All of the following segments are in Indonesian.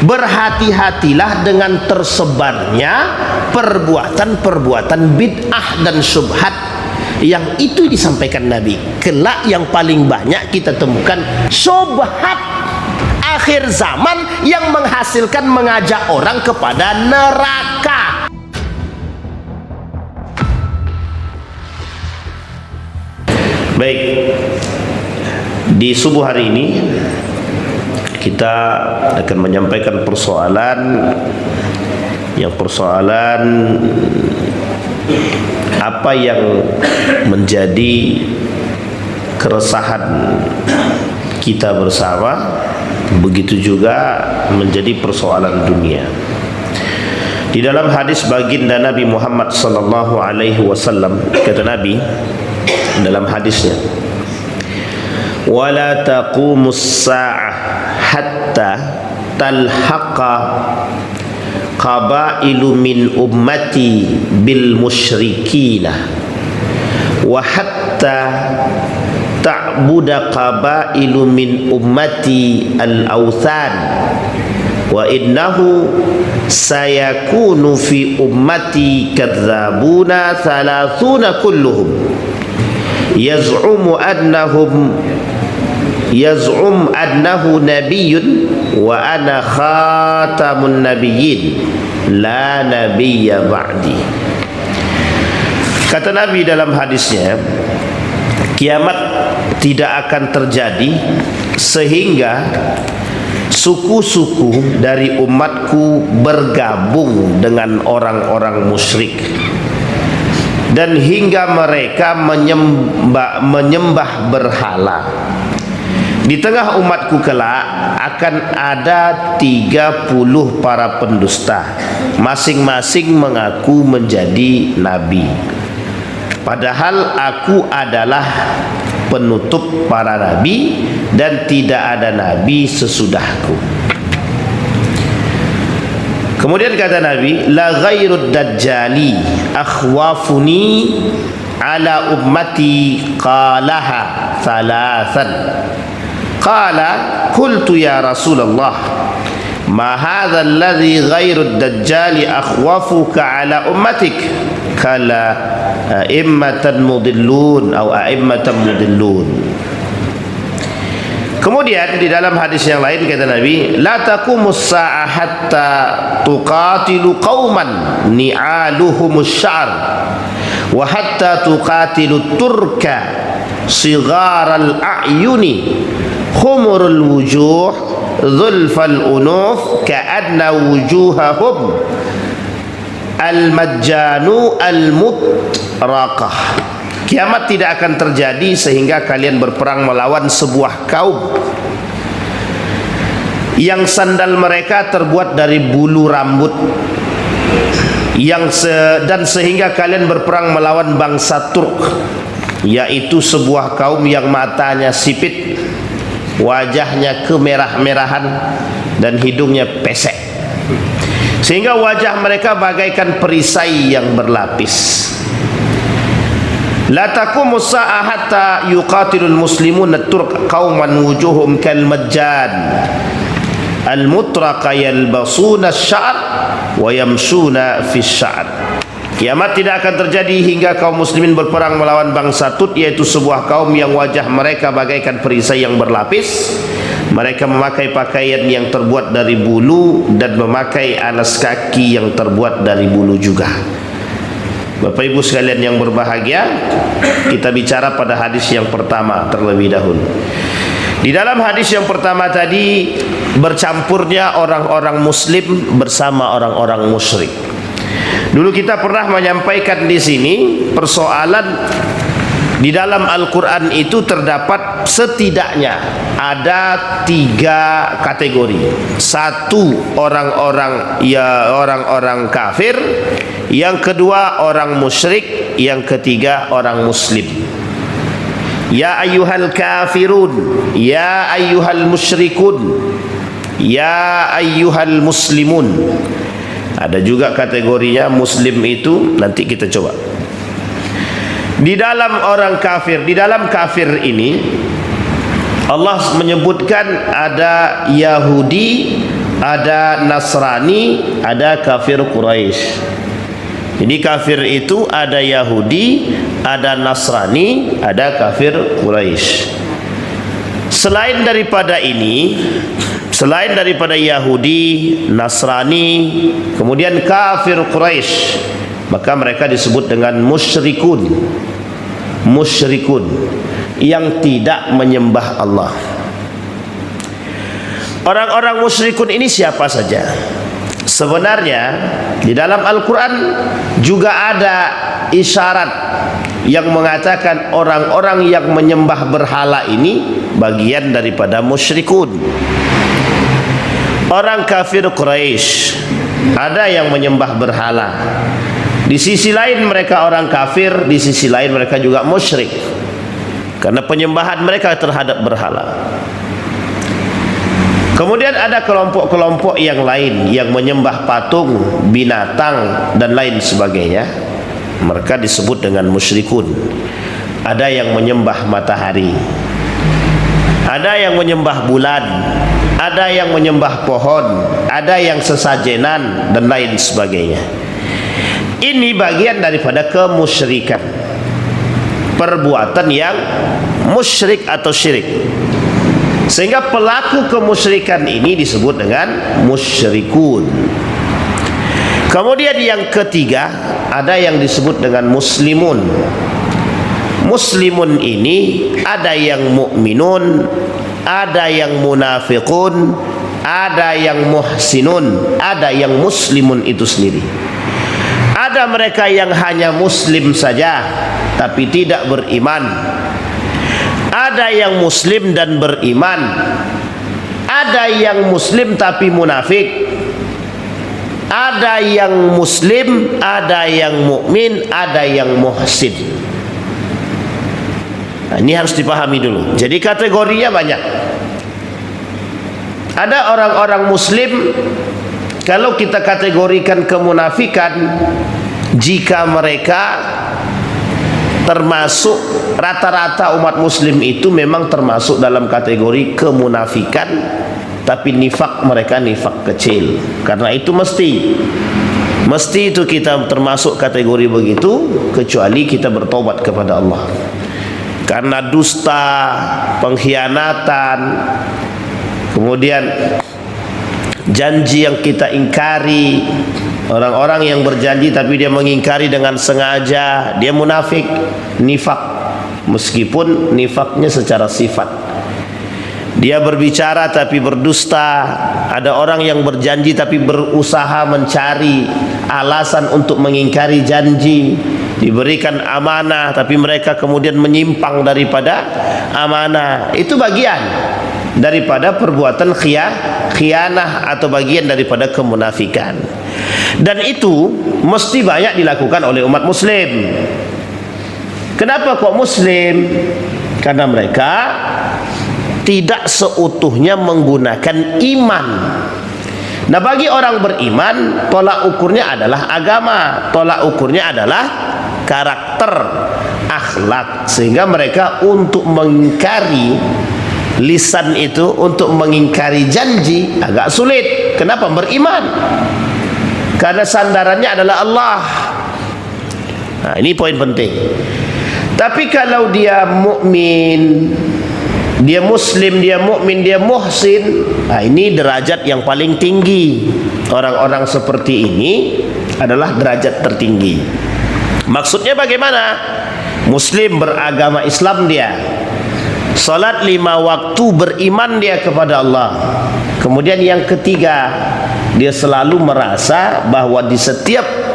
berhati-hatilah dengan tersebarnya perbuatan-perbuatan bid'ah dan syubhat yang itu disampaikan Nabi. Kelak yang paling banyak kita temukan syubhat akhir zaman yang menghasilkan mengajak orang kepada neraka. Baik, di subuh hari ini kita akan menyampaikan persoalan apa yang menjadi keresahan kita bersama, begitu juga menjadi persoalan dunia. Di dalam hadis baginda Nabi Muhammad sallallahu alaihi wasallam, kata Nabi dalam hadisnya, wala taqumus sa'ah hatta talhaqa qabailu min ummati bil musyrikina wa hatta ta'buda qabailu min ummati al awthan wa innahu sayakunu fi ummati kadzabuna thalathuna kulluhum yaz'um annahu nabiyyun wa ana khatamun nabiyyin la nabiyya ba'di. Kata Nabi dalam hadisnya, kiamat tidak akan terjadi sehingga suku-suku dari umatku bergabung dengan orang-orang musyrik, dan hingga mereka menyembah berhala. Di tengah umatku kelak akan ada 30 para pendusta, masing-masing mengaku menjadi nabi, padahal aku adalah penutup para nabi dan tidak ada nabi sesudahku. Kemudian kata Nabi, la ghairud dajjali akhwafuni ala ummati qalaha thalathan. Qala qultu ya Rasulullah ma hadha alladhi ghairud dajjali akhwafuka ala ummatik? Kala a'immatan mudillun atau a'immatan mudillun. Kemudian di dalam hadis yang lain kata Nabi, la taqumus sa'ah hatta tuqatilu qauman ni'aluhumus sya'r wa hatta tuqatilu turka sigharal a'yuni humurul wujuh dhulfal unuf ka'anna wujuhahum al-majjanu al-mutraqah. Kiamat tidak akan terjadi sehingga kalian berperang melawan sebuah kaum yang sandal mereka terbuat dari bulu rambut, dan sehingga kalian berperang melawan bangsa Turk, yaitu sebuah kaum yang matanya sipit, wajahnya kemerah-merahan dan hidungnya pesek, sehingga wajah mereka bagaikan perisai yang berlapis. La taqumu sa'ah hatta yuqatilul muslimuna turk qauman wujuhum kal majjan al mutraqa yalbasuna asy-sya'r wa yamshuna fi asy-sya'r. Kiamat tidak akan terjadi hingga kaum muslimin berperang melawan bangsa Tut, yaitu sebuah kaum yang wajah mereka bagaikan perisai yang berlapis. Mereka memakai pakaian yang terbuat dari bulu dan memakai alas kaki yang terbuat dari bulu juga. Bapak Ibu sekalian yang berbahagia, kita bicara pada hadis yang pertama terlebih dahulu. Di dalam hadis yang pertama tadi, bercampurnya orang-orang muslim bersama orang-orang musyrik. Dulu kita pernah menyampaikan di sini persoalan di dalam Al-Quran itu terdapat setidaknya ada 3 kategori. Satu, orang-orang kafir. Yang kedua, orang musyrik. Yang ketiga, orang muslim. Ya ayyuhal kafirun, ya ayyuhal musyrikun, ya ayyuhal muslimun. Ada juga kategorinya muslim itu, nanti kita coba. Di dalam orang kafir, di dalam kafir ini Allah menyebutkan ada Yahudi, ada Nasrani, ada kafir Quraisy. Jadi kafir itu ada Yahudi, ada Nasrani, ada kafir Quraisy. Selain daripada ini, selain daripada Yahudi, Nasrani, kemudian kafir Quraisy, maka mereka disebut dengan musyrikun. Musyrikun yang tidak menyembah Allah. Orang-orang musyrikun ini siapa saja? Sebenarnya di dalam Al-Quran juga ada isyarat yang mengatakan orang-orang yang menyembah berhala ini bagian daripada musyrikun. Orang kafir Quraisy ada yang menyembah berhala. Di sisi lain mereka orang kafir, di sisi lain mereka juga musyrik, karena penyembahan mereka terhadap berhala. Kemudian ada kelompok-kelompok yang lain yang menyembah patung, binatang dan lain sebagainya. Mereka disebut dengan musyrikun. Ada yang menyembah matahari, ada yang menyembah bulan, ada yang menyembah pohon, ada yang sesajenan dan lain sebagainya. Ini bagian daripada kemusyrikan, perbuatan yang musyrik atau syirik. Sehingga pelaku kemusyrikan ini disebut dengan musyrikun. Kemudian yang ketiga, ada yang disebut dengan muslimun. Muslimun ini ada yang mukminun, ada yang munafiqun, ada yang muhsinun, ada yang muslimun itu sendiri. Ada mereka yang hanya muslim saja tapi tidak beriman. Ada yang muslim dan beriman. Ada yang muslim tapi munafik. Ada yang muslim, ada yang mukmin, ada yang muhsin. Nah, ini harus dipahami dulu. Jadi kategorinya banyak. Ada orang-orang muslim, kalau kita kategorikan kemunafikan, jika mereka termasuk rata-rata umat muslim itu memang termasuk dalam kategori kemunafikan, tapi nifak mereka nifak kecil. Karena itu mesti itu kita termasuk kategori begitu, kecuali kita bertobat kepada Allah. Karena dusta, pengkhianatan, kemudian janji yang kita ingkari, orang-orang yang berjanji tapi dia mengingkari dengan sengaja, dia munafik, nifak, meskipun nifaknya secara sifat. Dia berbicara tapi berdusta. Ada orang yang berjanji tapi berusaha mencari alasan untuk mengingkari janji. Diberikan amanah tapi mereka kemudian menyimpang daripada amanah. Itu bagian daripada perbuatan khianah atau bagian daripada kemunafikan. Dan itu mesti banyak dilakukan oleh umat muslim. Kenapa kok muslim? Karena mereka tidak seutuhnya menggunakan iman. Nah, bagi orang beriman, tolak ukurnya adalah agama, tolak ukurnya adalah karakter, akhlak. Sehingga mereka untuk mengingkari lisan itu, untuk mengingkari janji agak sulit. Kenapa? Beriman. Karena sandarannya adalah Allah. Nah, ini poin penting. Tapi kalau dia mukmin, dia muslim, dia mukmin, dia muhsin, nah ini derajat yang paling tinggi. Orang-orang seperti ini adalah derajat tertinggi. Maksudnya bagaimana? Muslim, beragama Islam dia, salat 5 waktu, beriman dia kepada Allah. Kemudian yang ketiga, dia selalu merasa bahwa di setiap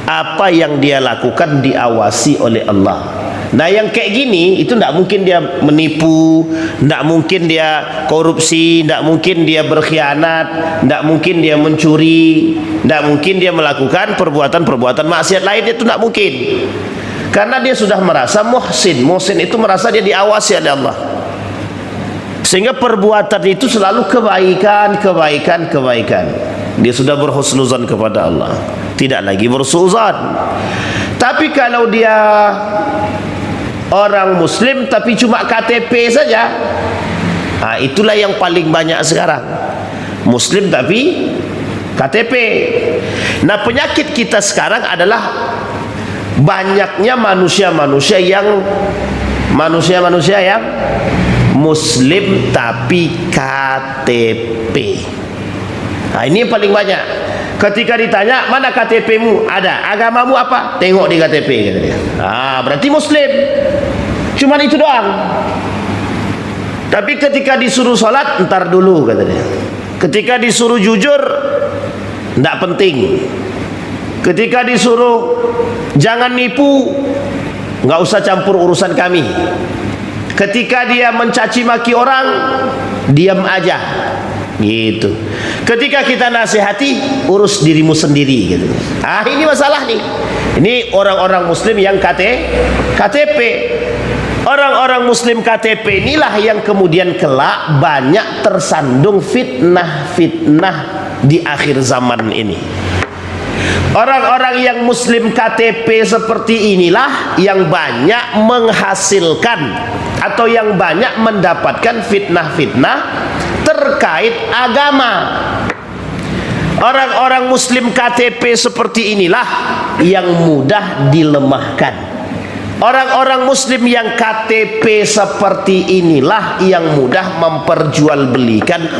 apa yang dia lakukan diawasi oleh Allah. Nah, yang kayak gini itu tidak mungkin dia menipu, tidak mungkin dia korupsi, tidak mungkin dia berkhianat, tidak mungkin dia mencuri, tidak mungkin dia melakukan perbuatan-perbuatan maksiat lain. Itu tidak mungkin. Karena dia sudah merasa muhsin. Muhsin itu merasa dia diawasi oleh Allah. Sehingga perbuatan itu selalu kebaikan. Dia sudah berhusnuzan kepada Allah, tidak lagi bersuuzan. Tapi kalau dia orang muslim tapi cuma KTP saja, nah, itulah yang paling banyak sekarang. Muslim tapi KTP. Nah, penyakit kita sekarang adalah banyaknya manusia-manusia yang Muslim tapi KTP. Nah, ini yang paling banyak. Ketika ditanya, mana KTP-mu? Ada. Agamamu apa? Tengok di KTP, kata dia. Berarti Muslim. Cuman itu doang. Tapi ketika disuruh sholat, ntar dulu, kata dia. Ketika disuruh jujur, tidak penting. Ketika disuruh jangan nipu, nggak usah campur urusan kami. Ketika dia mencaci maki orang, diam aja, gitu. Ketika kita nasihati, urus dirimu sendiri, gitu. Ini masalah nih. Ini orang-orang Muslim yang KTP. Orang-orang Muslim KTP inilah yang kemudian kelak banyak tersandung fitnah-fitnah di akhir zaman ini. Orang-orang yang Muslim KTP seperti inilah yang banyak menghasilkan atau yang banyak mendapatkan fitnah-fitnah terkait agama. Orang-orang Muslim KTP seperti inilah yang mudah dilemahkan. Orang-orang Muslim yang KTP seperti inilah yang mudah memperjualbelikan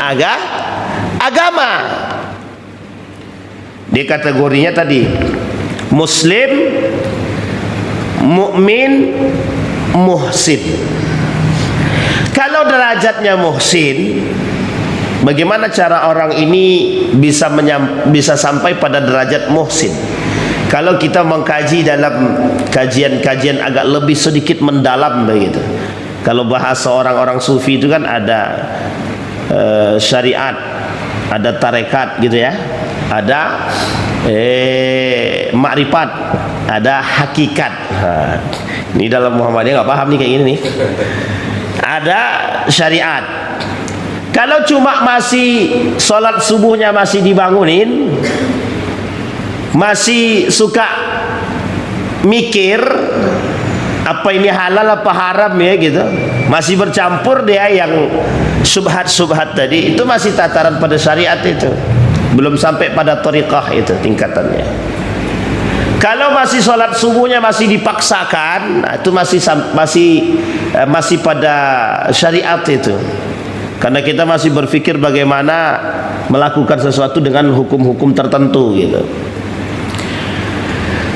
agama. Di kategorinya tadi Muslim, mukmin, muhsin. Kalau derajatnya muhsin, bagaimana cara orang ini bisa sampai pada derajat muhsin? Kalau kita mengkaji dalam kajian-kajian agak lebih sedikit mendalam begitu. Kalau bahasa orang-orang sufi itu kan ada syariat, ada tarekat gitu ya. Ada makrifat, ada hakikat. Ini dalam Muhammadiyah nggak paham nih kayak gini nih. Ada syariat. Kalau cuma masih sholat subuhnya masih dibangunin, masih suka mikir apa ini halal apa haram ya gitu, masih bercampur dia yang subhat-subhat tadi, itu masih tataran pada syariat itu. Belum sampai pada thariqah itu tingkatannya. Kalau masih sholat subuhnya masih dipaksakan, itu masih pada syariat itu. Karena kita masih berpikir bagaimana melakukan sesuatu dengan hukum-hukum tertentu gitu.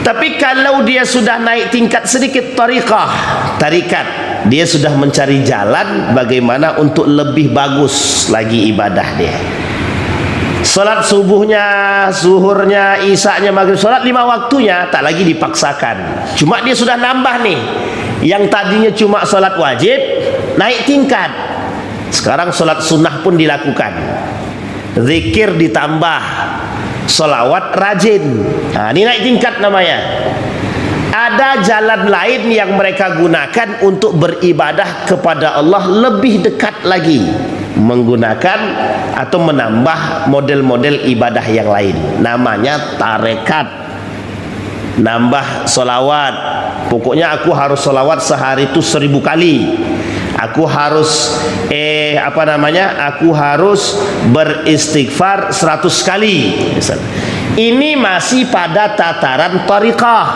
Tapi kalau dia sudah naik tingkat sedikit tarikat, dia sudah mencari jalan bagaimana untuk lebih bagus lagi ibadah dia. Salat subuhnya, zuhurnya, isanya, maghrib, salat 5 waktunya tak lagi dipaksakan. Cuma dia sudah nambah nih. Yang tadinya cuma salat wajib naik tingkat. Sekarang salat sunnah pun dilakukan. Zikir ditambah, sholawat rajin. Ini naik tingkat namanya. Ada jalan lain yang mereka gunakan untuk beribadah kepada Allah lebih dekat lagi, menggunakan atau menambah model-model ibadah yang lain. Namanya tarekat. Nambah sholawat. Pokoknya aku harus sholawat sehari itu 1000 kali. Aku harus aku harus beristighfar 100 kali. Ini masih pada tataran tariqah.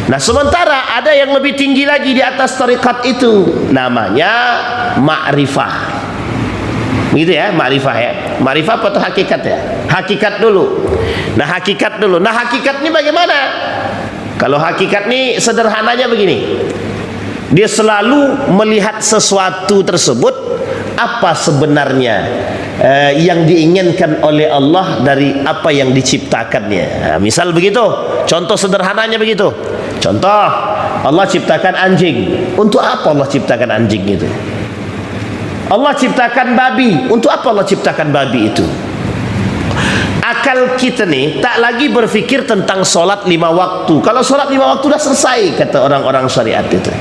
Nah, sementara ada yang lebih tinggi lagi di atas tariqat itu, namanya ma'rifah. Begitu ya, ma'rifah ya. Ma'rifah atau hakikat ya? Hakikat dulu. Nah, hakikat dulu. Nah, hakikat ini bagaimana? Kalau hakikat ini sederhananya begini. Dia selalu melihat sesuatu tersebut apa sebenarnya yang diinginkan oleh Allah dari apa yang diciptakannya. Nah, misal begitu, contoh sederhananya begitu. Contoh, Allah ciptakan anjing. Untuk apa Allah ciptakan anjing itu? Allah ciptakan babi. Untuk apa Allah ciptakan babi itu? Akal kita nih tak lagi berpikir tentang sholat 5 waktu. Kalau sholat 5 waktu sudah selesai, kata orang-orang syariat itu.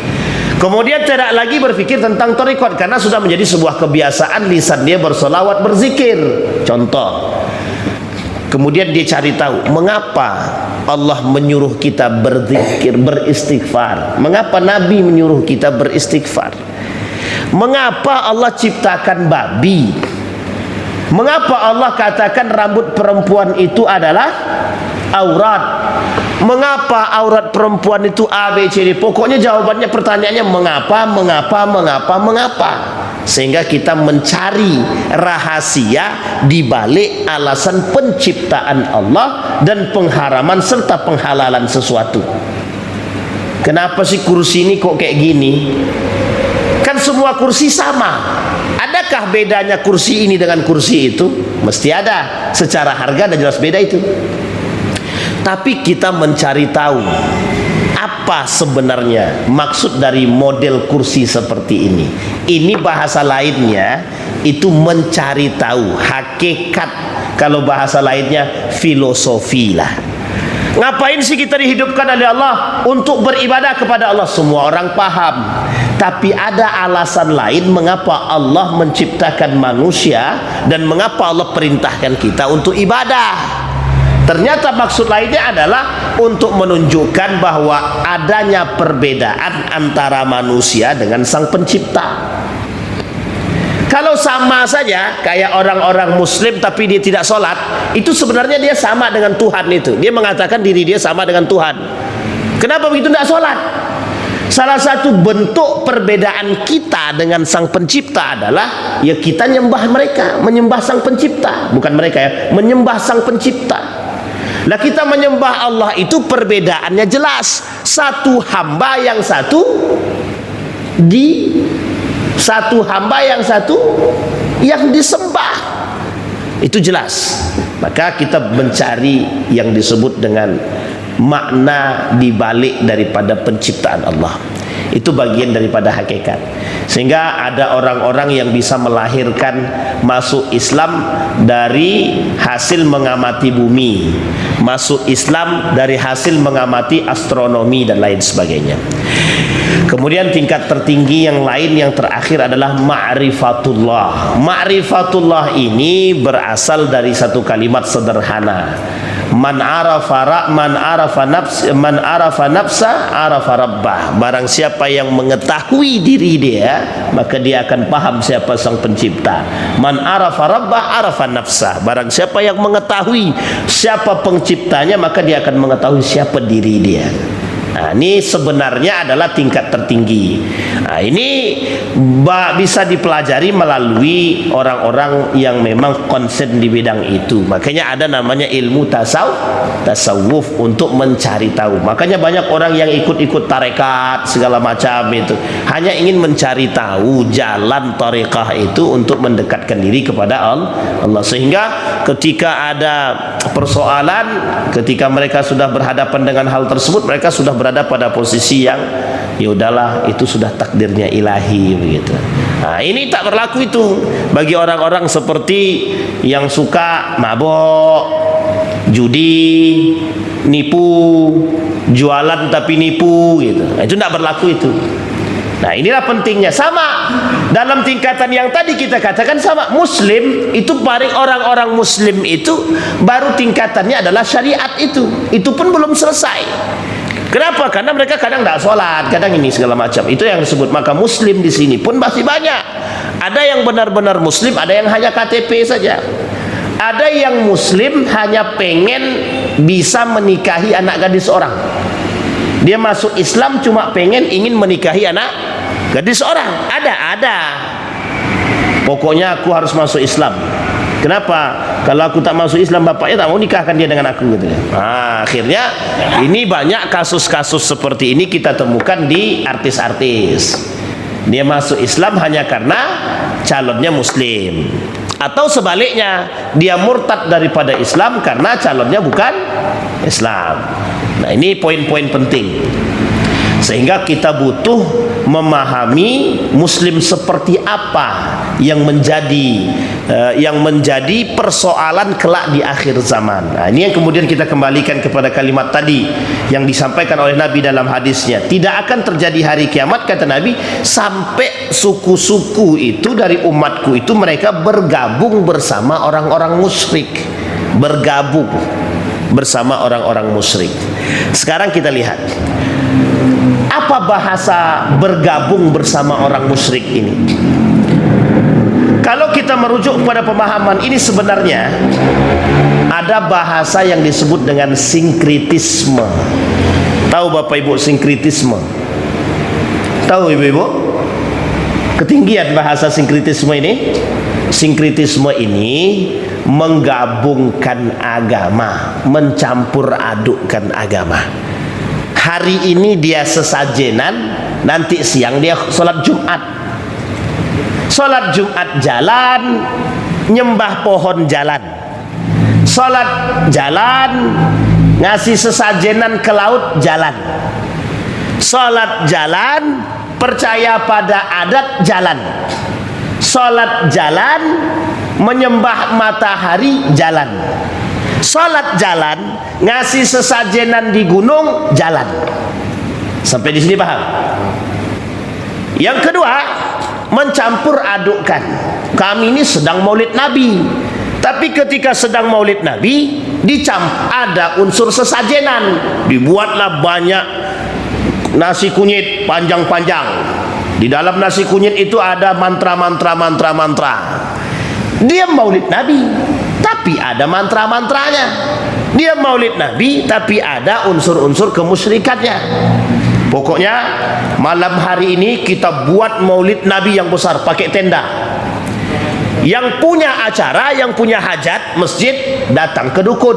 Kemudian tidak lagi berpikir tentang thariqat, karena sudah menjadi sebuah kebiasaan lisan dia bersolawat, berzikir. Contoh. Kemudian dia cari tahu mengapa Allah menyuruh kita berzikir, beristighfar. Mengapa Nabi menyuruh kita beristighfar? Mengapa Allah ciptakan babi? Mengapa Allah katakan rambut perempuan itu adalah aurat? Mengapa aurat perempuan itu A, B, C, D? Pokoknya jawabannya, pertanyaannya mengapa. Sehingga kita mencari rahasia di balik alasan penciptaan Allah dan pengharaman serta penghalalan sesuatu. Kenapa sih kursi ini kok kayak gini? Kan semua kursi sama. Adakah bedanya kursi ini dengan kursi itu? Mesti ada. Secara harga dan jelas beda itu. Tapi kita mencari tahu apa sebenarnya maksud dari model kursi seperti ini. Ini bahasa lainnya itu mencari tahu hakikat. Kalau bahasa lainnya filosofi lah. Ngapain sih kita dihidupkan oleh Allah? Untuk beribadah kepada Allah. Semua orang paham. Tapi ada alasan lain mengapa Allah menciptakan manusia dan mengapa Allah perintahkan kita untuk ibadah. Ternyata maksud lainnya adalah untuk menunjukkan bahwa adanya perbedaan antara manusia dengan sang pencipta. Kalau sama saja kayak orang-orang muslim tapi dia tidak sholat, itu sebenarnya dia sama dengan Tuhan itu. Dia mengatakan diri dia sama dengan Tuhan. Kenapa begitu tidak sholat? Salah satu bentuk perbedaan kita dengan sang pencipta adalah ya kita menyembah mereka, menyembah sang pencipta. Bukan mereka ya, menyembah sang pencipta. Lah kita menyembah Allah itu perbedaannya jelas. Satu hamba yang satu yang disembah. Itu jelas. Maka kita mencari yang disebut dengan makna dibalik daripada penciptaan Allah. Itu bagian daripada hakikat. Sehingga ada orang-orang yang bisa melahirkan masuk Islam dari hasil mengamati bumi, masuk Islam dari hasil mengamati astronomi dan lain sebagainya. Kemudian tingkat tertinggi yang lain yang terakhir adalah ma'rifatullah. Ma'rifatullah ini berasal dari satu kalimat sederhana. Man arafa nafsa arafa rabbah. Barang siapa yang mengetahui diri dia, maka dia akan paham siapa sang pencipta. Man arafa rabbah arafa nafsa. Barang siapa yang mengetahui siapa penciptanya, maka dia akan mengetahui siapa diri dia. Nah, ini sebenarnya adalah tingkat tertinggi. Nah, ini bisa dipelajari melalui orang-orang yang memang konsen di bidang itu. Makanya ada namanya ilmu tasawuf untuk mencari tahu. Makanya banyak orang yang ikut-ikut tarekat segala macam itu hanya ingin mencari tahu jalan tarekah itu untuk mendekatkan diri kepada Allah. Sehingga ketika ada persoalan, ketika mereka sudah berhadapan dengan hal tersebut, mereka sudah berada pada posisi yang ya udahlah, itu sudah takdirnya ilahi begitu. Nah, ini tak berlaku itu bagi orang-orang seperti yang suka mabok, judi, nipu, jualan tapi nipu gitu. Nah, itu tidak berlaku itu. Nah, inilah pentingnya. Sama dalam tingkatan yang tadi kita katakan sama. Muslim itu paling orang-orang muslim itu baru tingkatannya adalah syariat itu. Itu pun belum selesai. Kenapa? Karena mereka kadang tidak sholat, kadang ini segala macam. Itu yang disebut. Maka muslim di sini pun masih banyak. Ada yang benar-benar muslim, ada yang hanya KTP saja. Ada yang muslim hanya pengen bisa menikahi anak gadis orang. Dia masuk Islam cuma pengen ingin menikahi anak gadis orang. Ada. Pokoknya aku harus masuk Islam. Kenapa? Kalau aku tak masuk Islam, bapaknya tak mau nikahkan dia dengan aku gitu. Nah, akhirnya ini banyak kasus-kasus seperti ini kita temukan di artis-artis. Dia masuk Islam hanya karena calonnya muslim. Atau sebaliknya, dia murtad daripada Islam karena calonnya bukan Islam. Nah, ini poin-poin penting. Sehingga kita butuh memahami muslim seperti apa yang menjadi persoalan kelak di akhir zaman. Nah, ini yang kemudian kita kembalikan kepada kalimat tadi yang disampaikan oleh Nabi dalam hadisnya. Tidak akan terjadi hari kiamat, kata Nabi, sampai suku-suku itu dari umatku itu mereka bergabung bersama orang-orang musyrik. Bergabung bersama orang-orang musyrik. Sekarang kita lihat apa bahasa bergabung bersama orang musyrik ini. Kalau kita merujuk kepada pemahaman ini, sebenarnya ada bahasa yang disebut dengan sinkritisme. Tahu Bapak Ibu sinkritisme? Tahu Ibu-ibu? Ketinggian bahasa sinkritisme ini. Sinkritisme ini menggabungkan agama, mencampur adukkan agama. Hari ini dia sesajenan, nanti siang dia sholat Jumat. Sholat Jumat jalan, nyembah pohon jalan. Sholat jalan, ngasih sesajenan ke laut jalan. Sholat jalan, percaya pada adat jalan. Sholat jalan, menyembah matahari jalan. Sholat jalan, ngasih sesajenan di gunung jalan. Sampai di sini paham? Yang kedua, mencampur adukkan. Kami ini sedang maulid Nabi, tapi ketika sedang maulid Nabi ada unsur sesajenan. Dibuatlah banyak nasi kunyit panjang-panjang. Di dalam nasi kunyit itu ada mantra-mantra. Dia maulid Nabi, tapi ada mantra-mantranya. Dia maulid Nabi, tapi ada unsur-unsur kemusyrikannya. Pokoknya malam hari ini kita buat maulid Nabi yang besar, pakai tenda. Yang punya acara, yang punya hajat masjid, datang ke dukun.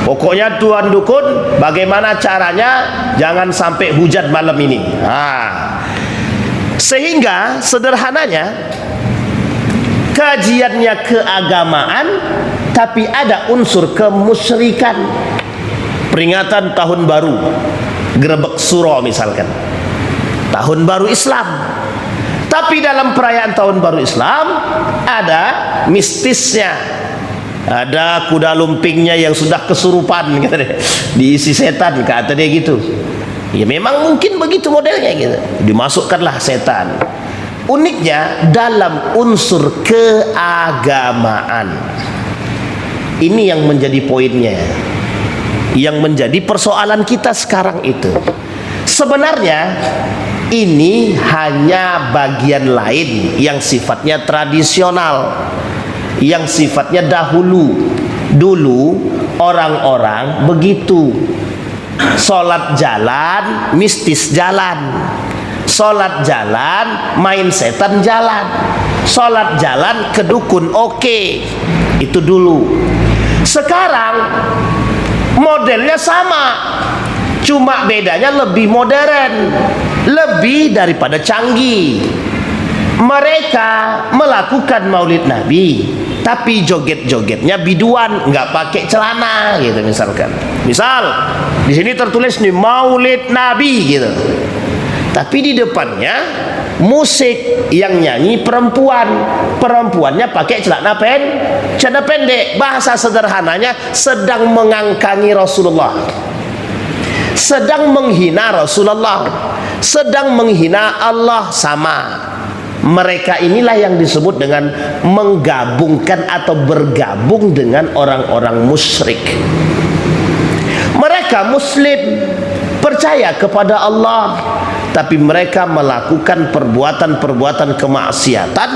Pokoknya tuan dukun, bagaimana caranya jangan sampai hujan malam ini. Sehingga sederhananya kajiannya keagamaan, tapi ada unsur kemusyrikan. Peringatan tahun baru, Grebek Suro misalkan, tahun baru Islam. Tapi dalam perayaan tahun baru Islam ada mistisnya, ada kuda lumpingnya yang sudah kesurupan, diisi setan, kata dia gitu. Ya memang mungkin begitu modelnya gitu. Dimasukkanlah setan. Uniknya dalam unsur keagamaan. Ini yang menjadi poinnya. Yang menjadi persoalan kita sekarang itu. Sebenarnya ini hanya bagian lain yang sifatnya tradisional, yang sifatnya dahulu. Dulu orang-orang begitu. Sholat jalan, mistis jalan. Sholat jalan, main setan jalan. Sholat jalan, ke dukun oke. Itu dulu. Sekarang modelnya sama, cuma bedanya lebih modern, lebih daripada canggih. Mereka melakukan maulid Nabi, tapi joget-jogetnya biduan, nggak pakai celana gitu misalkan. Misal di sini tertulis nih maulid Nabi gitu, tapi di depannya musik yang nyanyi perempuan, perempuannya pakai celana pendek. Bahasa sederhananya sedang mengangkangi Rasulullah, sedang menghina Rasulullah, sedang menghina Allah. Sama. Mereka inilah yang disebut dengan menggabungkan atau bergabung dengan orang-orang musyrik. Mereka muslim, percaya kepada Allah, tapi mereka melakukan perbuatan-perbuatan kemaksiatan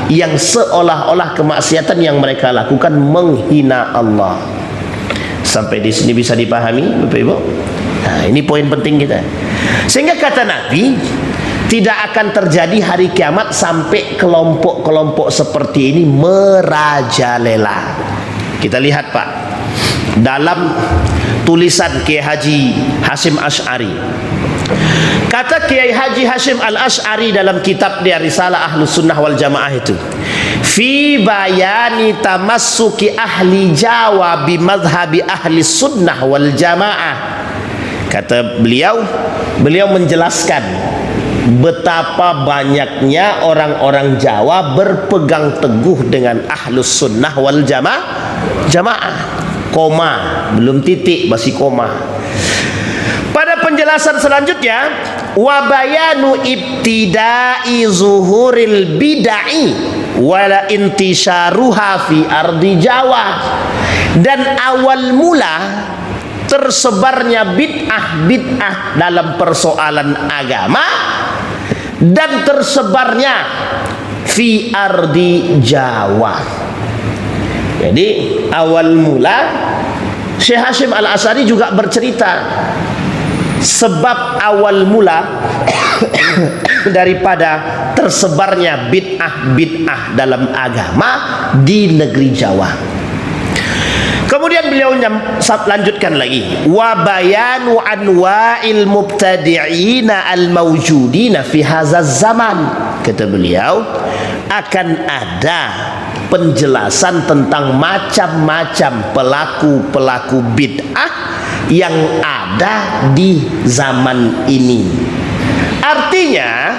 yang seolah-olah kemaksiatan yang mereka lakukan menghina Allah. Sampai di sini bisa dipahami Bapak Ibu? Nah, ini poin penting kita. Sehingga kata Nabi, tidak akan terjadi hari kiamat sampai kelompok-kelompok seperti ini merajalela. Kita lihat Pak, dalam tulisan Kiai Haji Hasyim Asy'ari. Kata Kiai Haji Hasyim Al-Asy'ari dalam kitab dia Risalah Ahlus Sunnah wal Jamaah itu, fi bayani tamassuki ahli Jawa bi madhhabi ahli sunnah wal jamaah. Kata beliau menjelaskan betapa banyaknya orang-orang Jawa berpegang teguh dengan ahlus sunnah wal jamaah. Koma, belum titik, masih koma. Pada penjelasan selanjutnya, wa bayanu ibtida'i zuhuril bid'ah wala intisyaruha fi ardi Jawa, dan awal mula tersebarnya bid'ah dalam persoalan agama dan tersebarnya fi ardi Jawa. Jadi awal mula Syekh Hashim Al-Asy'ari juga bercerita sebab awal mula daripada tersebarnya bid'ah dalam agama di negeri Jawa. Kemudian beliau lanjutkan lagi, wa bayanu anwa'il mubtadi'ina al-mawjudina fi hadzal zaman. Kata beliau, akan ada penjelasan tentang macam-macam pelaku-pelaku bid'ah yang ada di zaman ini. Artinya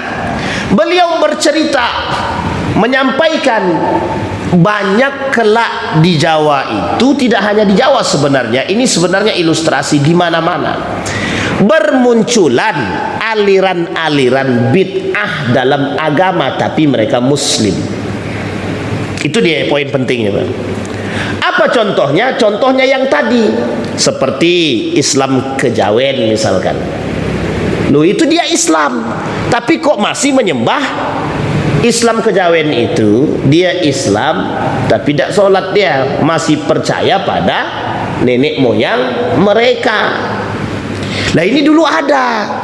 beliau bercerita, menyampaikan banyak kelak di Jawa itu, tidak hanya di Jawa sebenarnya, ini sebenarnya ilustrasi di mana-mana bermunculan aliran-aliran bid'ah dalam agama, tapi mereka muslim. Itu dia poin pentingnya, Pak. Apa contohnya? Contohnya yang tadi, seperti Islam kejawen misalkan. Loh, itu dia Islam, tapi kok masih menyembah Islam kejawen itu. Dia Islam tapi tidak sholat, dia masih percaya pada nenek moyang mereka. Lah ini dulu ada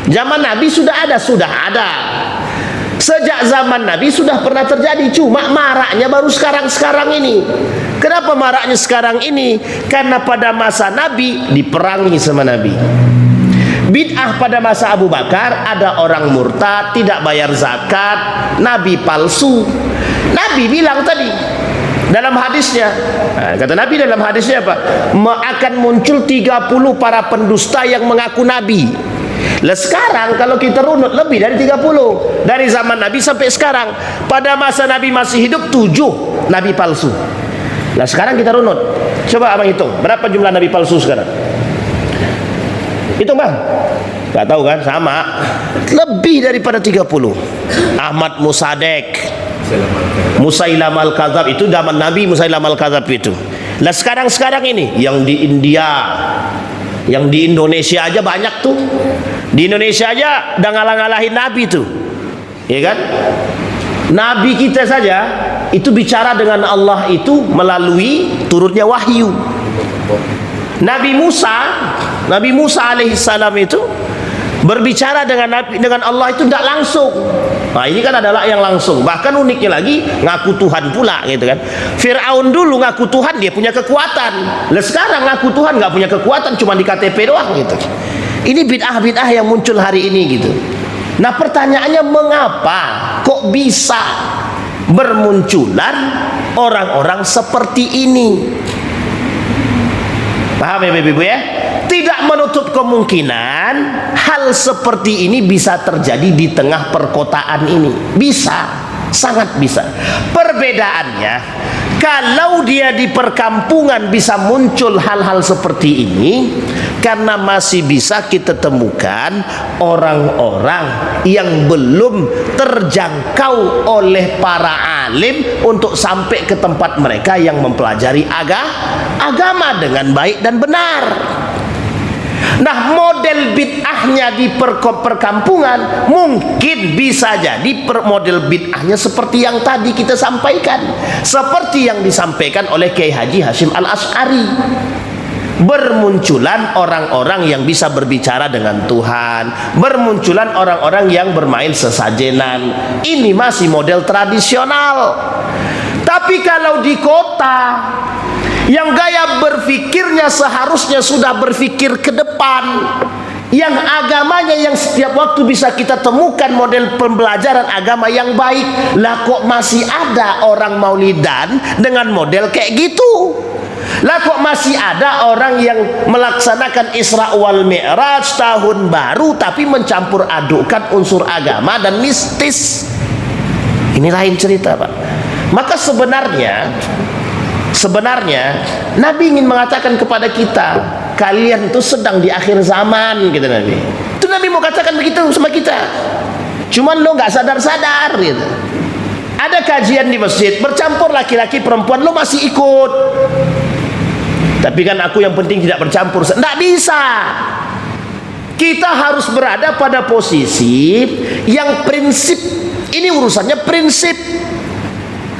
zaman Nabi sudah ada. Sejak zaman Nabi sudah pernah terjadi, cuma maraknya baru sekarang ini. Kenapa maraknya sekarang ini? Karena pada masa Nabi diperangi sama Nabi. Bid'ah pada masa Abu Bakar, ada orang murtad, tidak bayar zakat, nabi palsu. Nabi bilang tadi dalam hadisnya, kata Nabi dalam hadisnya apa? Akan muncul 30 para pendusta yang mengaku nabi. Lah sekarang kalau kita runut lebih dari 30 dari zaman Nabi sampai sekarang. Pada masa Nabi masih hidup 7 nabi palsu. Nah sekarang kita runut, coba abang hitung berapa jumlah nabi palsu sekarang. Hitung bang, gak tahu kan? Sama, lebih daripada 30. Ahmad Musadek, Musailam al-Kadzab, itu zaman Nabi. Musailam al-Kadzab itu. Nah sekarang ini yang di India, yang di Indonesia aja banyak tuh. Di Indonesia aja udah ngalah-ngalahin Nabi tuh, ya kan? Nabi kita saja itu bicara dengan Allah itu melalui turunnya wahyu. Nabi Musa alaihissalam itu berbicara dengan Allah itu tidak langsung. Nah ini kan adalah yang langsung. Bahkan uniknya lagi ngaku Tuhan pula, gitu kan. Fir'aun dulu ngaku Tuhan, dia punya kekuatan. Lah sekarang ngaku Tuhan nggak punya kekuatan, cuma di KTP doang gitu. Ini bid'ah yang muncul hari ini gitu. Nah pertanyaannya, mengapa kok bisa bermunculan orang-orang seperti ini? Paham ya Ibu ya? Tidak menutup kemungkinan hal seperti ini bisa terjadi di tengah perkotaan ini. Bisa, sangat bisa. Perbedaannya, kalau dia di perkampungan bisa muncul hal-hal seperti ini, karena masih bisa kita temukan orang-orang yang belum terjangkau oleh para alim untuk sampai ke tempat mereka yang mempelajari agama dengan baik dan benar. Nah model bid'ahnya di perkampungan mungkin bisa jadi model bid'ahnya seperti yang tadi kita sampaikan, seperti yang disampaikan oleh Kiai Haji Hashim Al-Asy'ari. Bermunculan orang-orang yang bisa berbicara dengan Tuhan, bermunculan orang-orang yang bermain sesajenan. Ini masih model tradisional. Tapi kalau di kota yang gaya berpikirnya seharusnya sudah berpikir ke depan, yang agamanya yang setiap waktu bisa kita temukan model pembelajaran agama yang baik, lah kok masih ada orang maulidan dengan model kayak gitu? Lah kok masih ada orang yang melaksanakan Isra wal Mi'raj tahun baru tapi mencampur adukkan unsur agama dan mistis? Ini lain cerita, Pak. Maka sebenarnya Nabi ingin mengatakan kepada kita, kalian itu sedang di akhir zaman, gitu Nabi. Itu Nabi mau katakan begitu sama kita. Cuman lo nggak sadar-sadar gitu. Ada kajian di masjid bercampur laki-laki perempuan, lo masih ikut. Tapi kan aku yang penting tidak bercampur. Tidak bisa. Kita harus berada pada posisi yang prinsip Ini urusannya prinsip.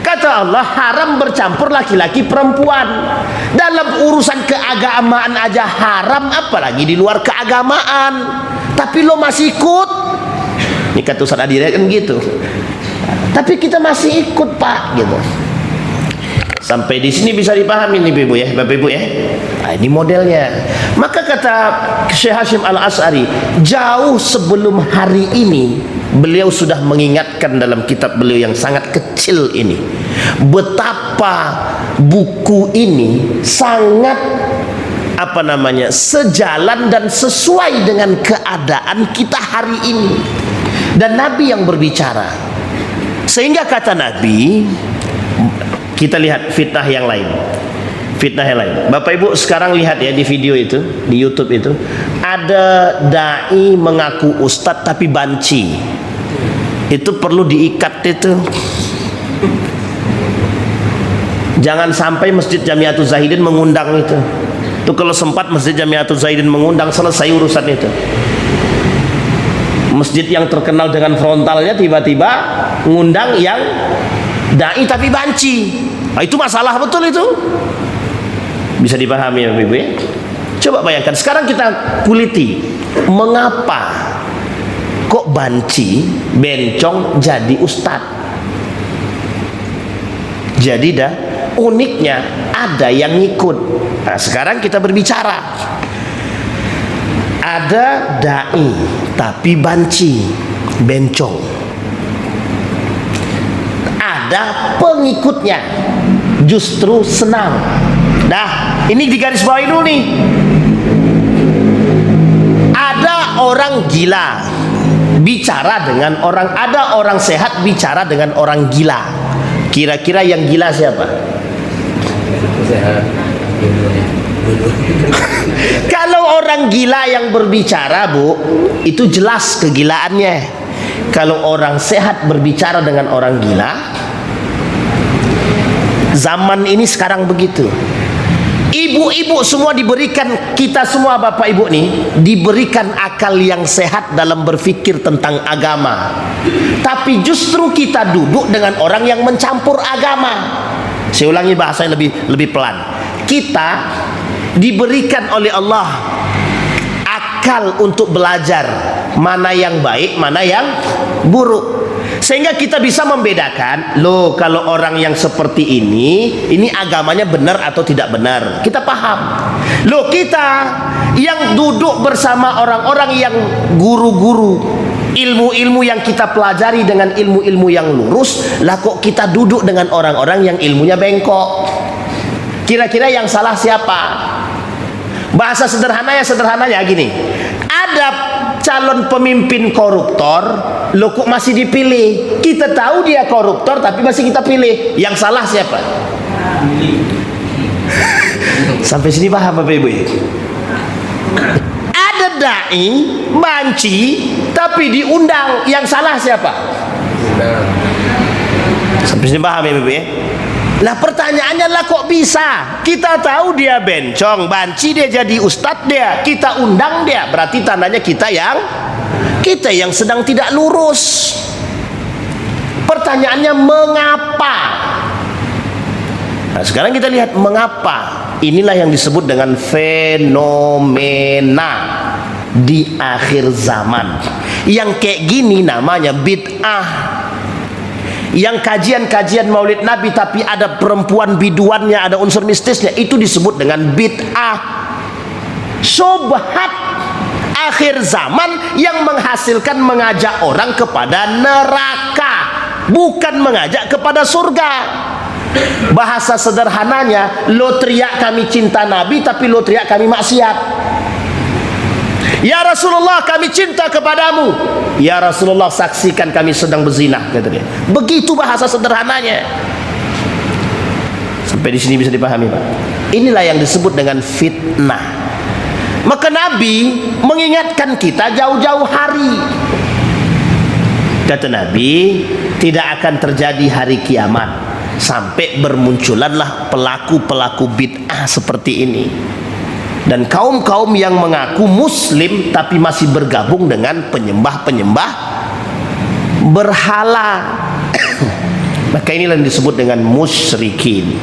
Kata Allah, haram bercampur laki-laki perempuan. Dalam urusan keagamaan aja haram, apalagi di luar keagamaan. Tapi lo masih ikut. Ini kata Ustaz Adira kan gitu. Tapi kita masih ikut, Pak, gitu. Sampai di sini bisa dipahami nih Ibu ya, Bapak Ibu ya. Nah, ini modelnya. Maka kata Syekh Hashim Al-Asy'ari, jauh sebelum hari ini beliau sudah mengingatkan dalam kitab beliau yang sangat kecil ini, betapa buku ini sangat sejalan dan sesuai dengan keadaan kita hari ini. Dan Nabi yang berbicara, sehingga kata Nabi, kita lihat fitnah yang lain. Fitnah yang lain. Bapak Ibu sekarang lihat ya di video itu, di YouTube itu, ada dai mengaku ustadz tapi banci. Itu perlu diikat itu. Jangan sampai Masjid Jamiatul Zahidin mengundang itu. Itu kalau sempat Masjid Jamiatul Zahidin mengundang, selesai urusan itu. Masjid yang terkenal dengan frontalnya tiba-tiba ngundang yang dai tapi banci. Nah, itu masalah betul itu. Bisa dipahami ya Ibu ya. Coba bayangkan, sekarang kita kuliti mengapa kok banci, bencong jadi ustadz. Jadi dah uniknya ada yang ngikut. Nah, sekarang kita berbicara. Ada dai tapi banci, bencong. Ada pengikutnya justru senang. Dah, ini digaris bawahi dulu nih. Ada orang gila bicara dengan orang, ada orang sehat bicara dengan orang gila. Kira-kira yang gila siapa? Kalau orang gila yang berbicara, Bu, itu jelas kegilaannya. Kalau orang sehat berbicara dengan orang gila, zaman ini sekarang begitu. Ibu-ibu semua diberikan, kita semua Bapak Ibu nih diberikan akal yang sehat dalam berpikir tentang agama. Tapi justru kita duduk dengan orang yang mencampur agama. Saya ulangi bahasa yang lebih pelan. Kita diberikan oleh Allah akal untuk belajar mana yang baik, mana yang buruk. Sehingga kita bisa membedakan, loh kalau orang yang seperti ini agamanya benar atau tidak benar. Kita paham. Loh kita yang duduk bersama orang-orang yang guru-guru, ilmu-ilmu yang kita pelajari dengan ilmu-ilmu yang lurus, lah kok kita duduk dengan orang-orang yang ilmunya bengkok. Kira-kira yang salah siapa? Bahasa sederhananya gini. Ada calon pemimpin koruptor, lo kok masih dipilih? Kita tahu dia koruptor tapi masih kita pilih. Yang salah siapa? Sampai sini paham Bapak Ibu? Ada dai banci tapi diundang, yang salah siapa? Sampai sini paham ya Bapak ya? Nah pertanyaannya lah, kok bisa? Kita tahu dia bencong, banci, dia jadi ustadz, kita undang dia, berarti tandanya kita yang sedang tidak lurus. Pertanyaannya mengapa? Nah sekarang kita lihat mengapa. Inilah yang disebut dengan fenomena di akhir zaman. Yang kayak gini namanya bid'ah. Yang kajian-kajian maulid Nabi tapi ada perempuan biduannya, ada unsur mistisnya, itu disebut dengan bid'ah. Syubhat akhir zaman yang menghasilkan mengajak orang kepada neraka, bukan mengajak kepada surga. Bahasa sederhananya, lo teriak kami cinta Nabi tapi lo teriak kami maksiat. Ya Rasulullah kami cinta kepadamu, ya Rasulullah saksikan kami sedang berzina, kata dia. Begitu bahasa sederhananya. Sampai di sini bisa dipahami Pak? Inilah yang disebut dengan fitnah. Maka Nabi mengingatkan kita jauh-jauh hari. Kata Nabi, tidak akan terjadi hari kiamat sampai bermunculanlah pelaku-pelaku bid'ah seperti ini. Dan kaum-kaum yang mengaku muslim tapi masih bergabung dengan penyembah-penyembah berhala. Maka inilah yang disebut dengan musyrikin.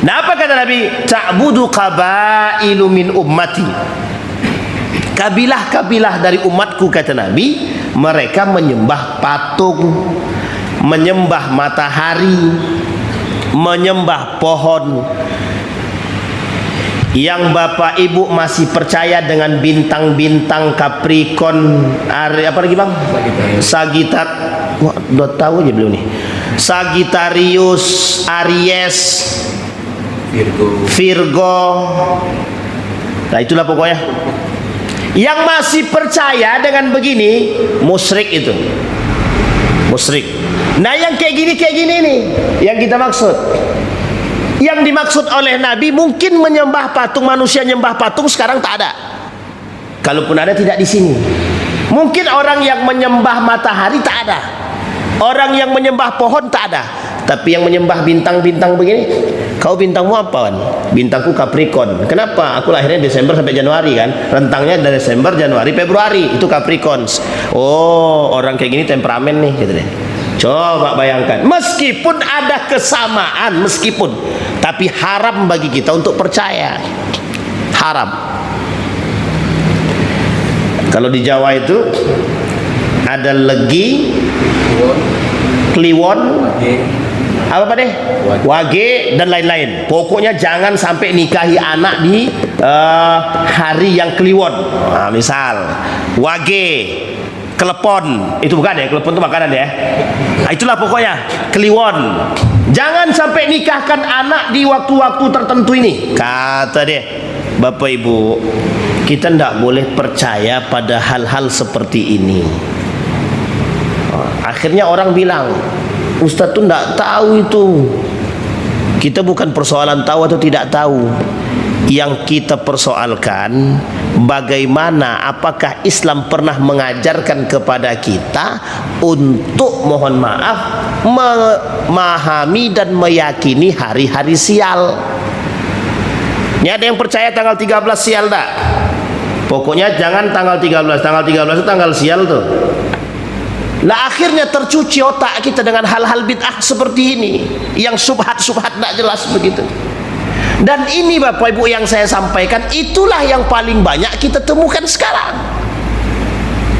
Nah, apa kata Nabi? Ta'budu qabailu min ummati. Kabilah-kabilah dari umatku, kata Nabi, mereka menyembah patung, menyembah matahari, menyembah pohon. Yang bapak ibu masih percaya dengan bintang-bintang Capricorn, apa lagi bang? Sagitar. Wah, udah tahu aja belum nih. Sagittarius, Aries, Virgo. Nah, itulah pokoknya. Yang masih percaya dengan begini, musyrik itu. Musyrik. Nah, yang kayak gini nih yang kita maksud. Yang dimaksud oleh Nabi mungkin menyembah patung, manusia nyembah patung sekarang tak ada. Kalaupun ada, tidak di sini. Mungkin orang yang menyembah matahari tak ada. Orang yang menyembah pohon tak ada. Tapi yang menyembah bintang-bintang begini, kau bintangmu apa kan? Bintangku Capricorn. Kenapa? Aku lahirnya Desember sampai Januari kan. Rentangnya dari Desember, Januari, Februari. Itu Capricorn. Oh, orang kayak gini temperamen nih, gitu deh. Coba bayangkan, meskipun ada kesamaan, meskipun, tapi haram bagi kita untuk percaya. Haram. Kalau di Jawa itu ada legi, kliwon, apa deh, wage, dan lain-lain. Pokoknya jangan sampai nikahi anak di hari yang kliwon. Nah, misal wage, kelepon, itu bukan ya, kelepon itu makanan ya. Nah, itulah pokoknya kliwon. Jangan sampai nikahkan anak di waktu-waktu tertentu ini. Kata dia, Bapak Ibu, kita tidak boleh percaya pada hal-hal seperti ini. Akhirnya orang bilang, Ustadz tuh tidak tahu itu. Kita bukan persoalan tahu atau tidak tahu. Yang kita persoalkan, bagaimana, apakah Islam pernah mengajarkan kepada kita untuk, mohon maaf, memahami dan meyakini hari-hari sial. Ini ada yang percaya tanggal 13 sial tak? Pokoknya jangan tanggal 13. Tanggal 13 itu tanggal sial tuh. Nah, akhirnya tercuci otak kita dengan hal-hal bid'ah seperti ini, yang subhat-subhat tidak jelas begitu. Dan ini Bapak Ibu yang saya sampaikan, itulah yang paling banyak kita temukan sekarang.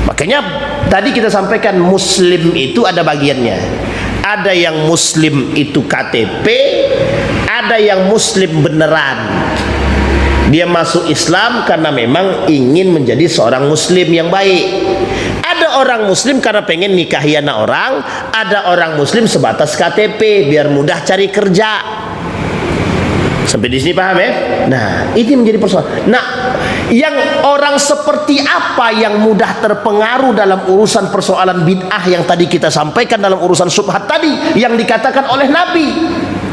Makanya tadi kita sampaikan, muslim itu ada bagiannya. Ada yang muslim itu KTP, ada yang muslim beneran. Dia masuk Islam karena memang ingin menjadi seorang muslim yang baik. Ada orang muslim karena pengen nikahi anak orang, ada orang muslim sebatas KTP biar mudah cari kerja. Sampai di sini paham ya? Nah, ini menjadi persoalan. Nah, yang orang seperti apa yang mudah terpengaruh dalam urusan persoalan bid'ah yang tadi kita sampaikan, dalam urusan subhat tadi yang dikatakan oleh Nabi?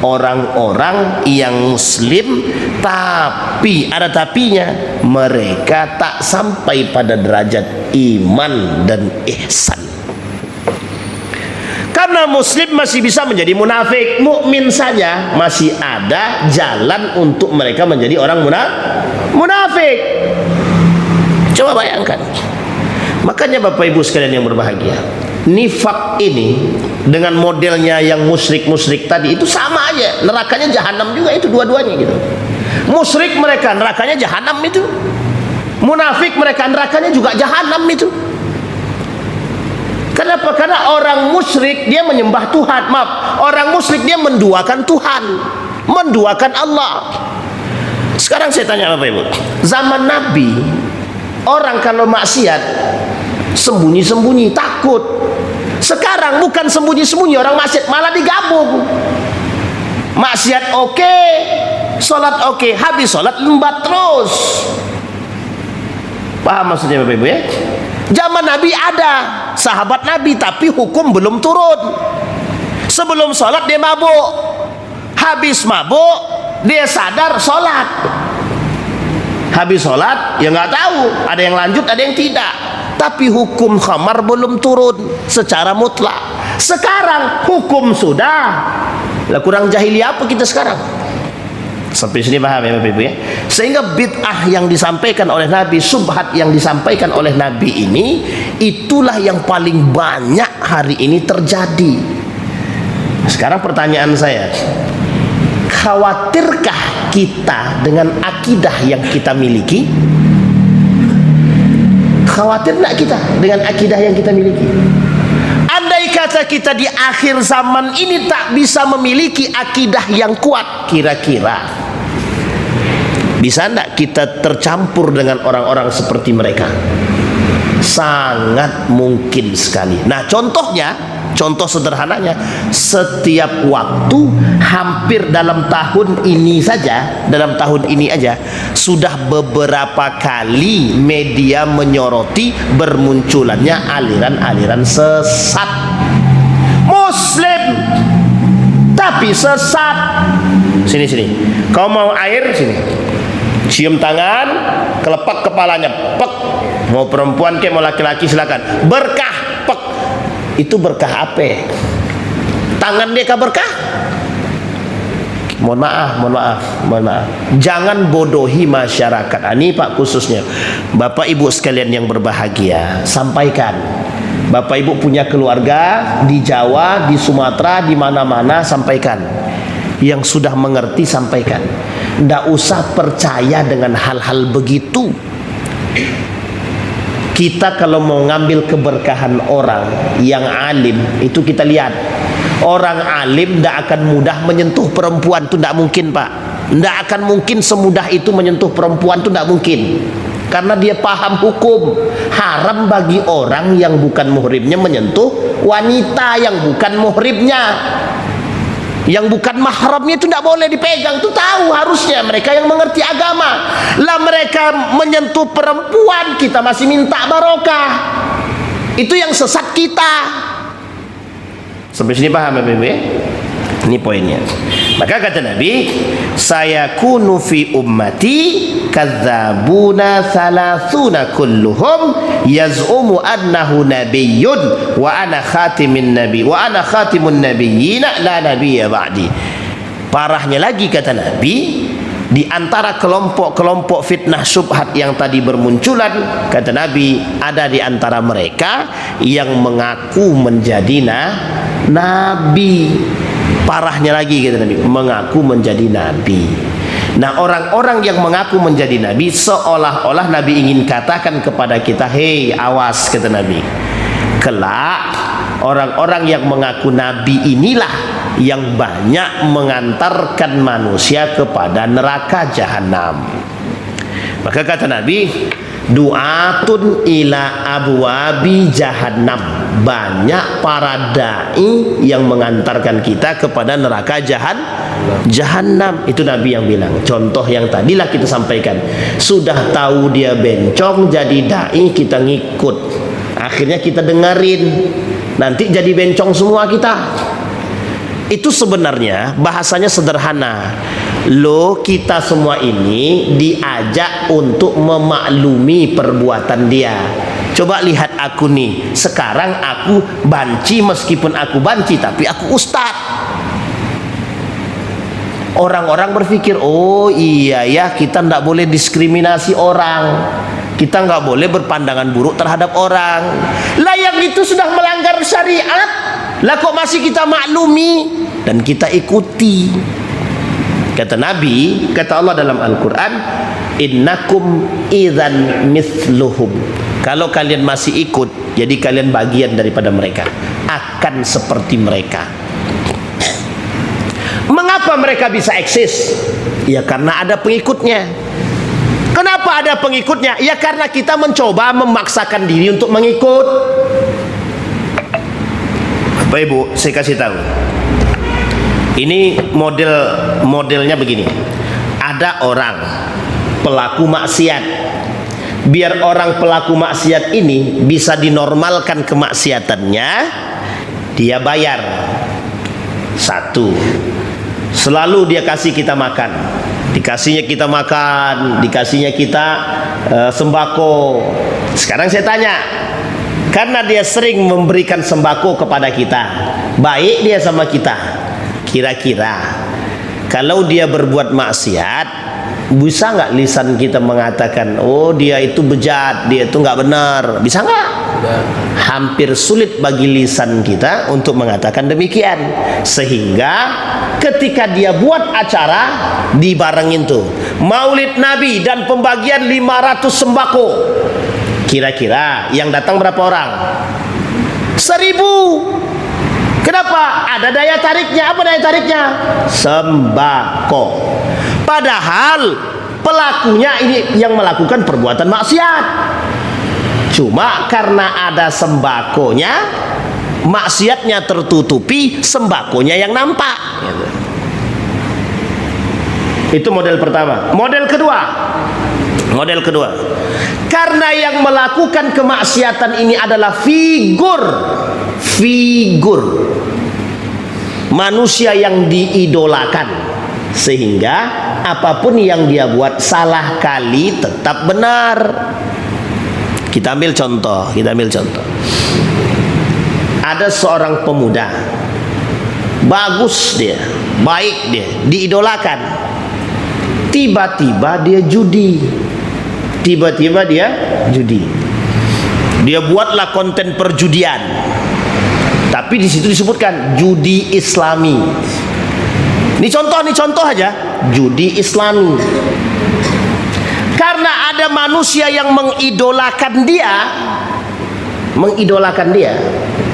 Orang-orang yang muslim, tapi ada tapinya, mereka tak sampai pada derajat iman dan ihsan. Karena muslim masih bisa menjadi munafik, mukmin saja masih ada jalan untuk mereka menjadi orang munafik. Coba bayangkan. Makanya Bapak Ibu sekalian yang berbahagia, nifak ini dengan modelnya yang musyrik-musyrik tadi itu sama aja, nerakanya jahanam juga, itu dua-duanya gitu. Musyrik mereka nerakanya jahanam itu, munafik mereka nerakanya juga jahanam itu. Kenapa? Karena orang musyrik dia menyembah Tuhan. Maaf, orang musyrik dia menduakan Tuhan, menduakan Allah. Sekarang saya tanya Bapak Ibu, zaman Nabi orang kalau maksiat sembunyi-sembunyi, takut. Sekarang bukan sembunyi-sembunyi orang maksiat, malah digabung. Maksiat oke, sholat oke, habis sholat lembat terus. Paham maksudnya Bapak Ibu ya? Zaman Nabi ada sahabat Nabi, tapi hukum belum turun. Sebelum sholat dia mabuk, habis mabuk dia sadar sholat. Habis sholat ya nggak tahu, ada yang lanjut ada yang tidak. Tapi hukum khamar belum turun secara mutlak. Sekarang hukum sudah. Lah kurang jahiliyah apa kita sekarang? Sampai sini paham ya Bapak Ibu ya? Sehingga bid'ah yang disampaikan oleh Nabi, subhat yang disampaikan oleh Nabi ini, itulah yang paling banyak hari ini terjadi. Sekarang pertanyaan saya, khawatirkah kita dengan akidah yang kita miliki? Khawatir tak kita dengan akidah yang kita miliki? Andai kata kita di akhir zaman ini tak bisa memiliki akidah yang kuat, kira-kira bisa tidak kita tercampur dengan orang-orang seperti mereka? Sangat mungkin sekali. Nah, contoh sederhananya, setiap waktu hampir dalam tahun ini aja sudah beberapa kali media menyoroti bermunculannya aliran-aliran sesat Muslim tapi sesat. Sini, kau mau air, sini, cium tangan, kelepak kepalanya, pek. Mau perempuan ke mau laki-laki silakan. Berkah, pek. Itu berkah apa? Tangan dia kah berkah? Mohon maaf. Jangan bodohi masyarakat. Ini Pak, khususnya Bapak Ibu sekalian yang berbahagia, sampaikan. Bapak Ibu punya keluarga di Jawa, di Sumatera, di mana-mana, sampaikan. Yang sudah mengerti sampaikan. Tidak usah percaya dengan hal-hal begitu. Kita kalau mau ngambil keberkahan orang yang alim, itu kita lihat. Orang alim tidak akan mudah menyentuh perempuan, itu tidak mungkin Pak. Tidak akan mungkin semudah itu menyentuh perempuan, itu tidak mungkin. Karena dia paham hukum. Haram bagi orang yang bukan muhrimnya menyentuh wanita yang bukan muhrimnya. Yang bukan mahramnya itu tidak boleh dipegang. Itu tahu harusnya mereka yang mengerti agama. Lah mereka menyentuh perempuan, kita masih minta barokah. Itu yang sesat kita. Sampai sini paham Bapak Ibu ya? Ini poinnya. Maka kata Nabi, sayakunu fi ummati kadzabuna thalathuna kulluhum yaz'umu annahu nabiyyun wa ana khatimun nabiyyina la nabiyya ba'di. Parahnya lagi kata Nabi, di antara kelompok-kelompok fitnah syubhat yang tadi bermunculan, kata Nabi, ada di antara mereka yang mengaku menjadi nabi. Parahnya lagi kata Nabi, mengaku menjadi nabi. Nah, orang-orang yang mengaku menjadi nabi, seolah-olah Nabi ingin katakan kepada kita, hei awas, kata Nabi, kelak orang-orang yang mengaku nabi inilah yang banyak mengantarkan manusia kepada neraka jahanam. Maka kata Nabi, du'atun ila abwabi jahannam, banyak para dai yang mengantarkan kita kepada neraka jahanam. Itu Nabi yang bilang. Contoh yang tadilah kita sampaikan, sudah tahu dia bencong jadi dai, kita ngikut, akhirnya kita dengerin, nanti jadi bencong semua kita. Itu sebenarnya bahasanya sederhana. Loh, kita semua ini diajak untuk memaklumi perbuatan dia. Coba lihat aku nih, sekarang aku banci, meskipun aku banci tapi aku ustad. Orang-orang berpikir, oh iya ya, kita tidak boleh diskriminasi orang, kita nggak boleh berpandangan buruk terhadap orang. Lah yang itu sudah melanggar syariat, lah kok masih kita maklumi dan kita ikuti. Kata Nabi, kata Allah dalam Al-Quran, innakum idzan mithluhum. Kalau kalian masih ikut, jadi kalian bagian daripada mereka, akan seperti mereka. Mengapa mereka bisa eksis? Ya karena ada pengikutnya. Kenapa ada pengikutnya? Ya karena kita mencoba memaksakan diri untuk mengikut. Bapak Ibu, saya kasih tahu. Ini modelnya begini. Ada orang pelaku maksiat. Biar orang pelaku maksiat ini bisa dinormalkan kemaksiatannya, dia bayar. Satu, selalu dia kasih kita makan. Dikasihnya kita makan, dikasihnya kita sembako. Sekarang saya tanya, karena dia sering memberikan sembako kepada kita, baik dia sama kita, kira-kira kalau dia berbuat maksiat, bisa nggak lisan kita mengatakan, oh dia itu bejat, dia itu nggak benar? Bisa nggak? hampir sulit bagi lisan kita untuk mengatakan demikian. Sehingga ketika dia buat acara dibarengin tuh Maulid Nabi dan pembagian 500 sembako, kira-kira yang datang berapa orang? 1000. Kenapa? Ada daya tariknya. Apa daya tariknya? Sembako. Padahal pelakunya ini yang melakukan perbuatan maksiat. Cuma karena ada sembakonya, maksiatnya tertutupi, sembakonya yang nampak. Itu model pertama. Model kedua, karena yang melakukan kemaksiatan ini adalah figur manusia yang diidolakan, sehingga apapun yang dia buat salah kali tetap benar. Kita ambil contoh. Ada seorang pemuda, bagus dia, baik dia, diidolakan. Tiba-tiba dia judi. Dia buatlah konten perjudian. Tapi di situ disebutkan judi Islami. Ini contoh aja, judi Islami. Karena ada manusia yang mengidolakan dia,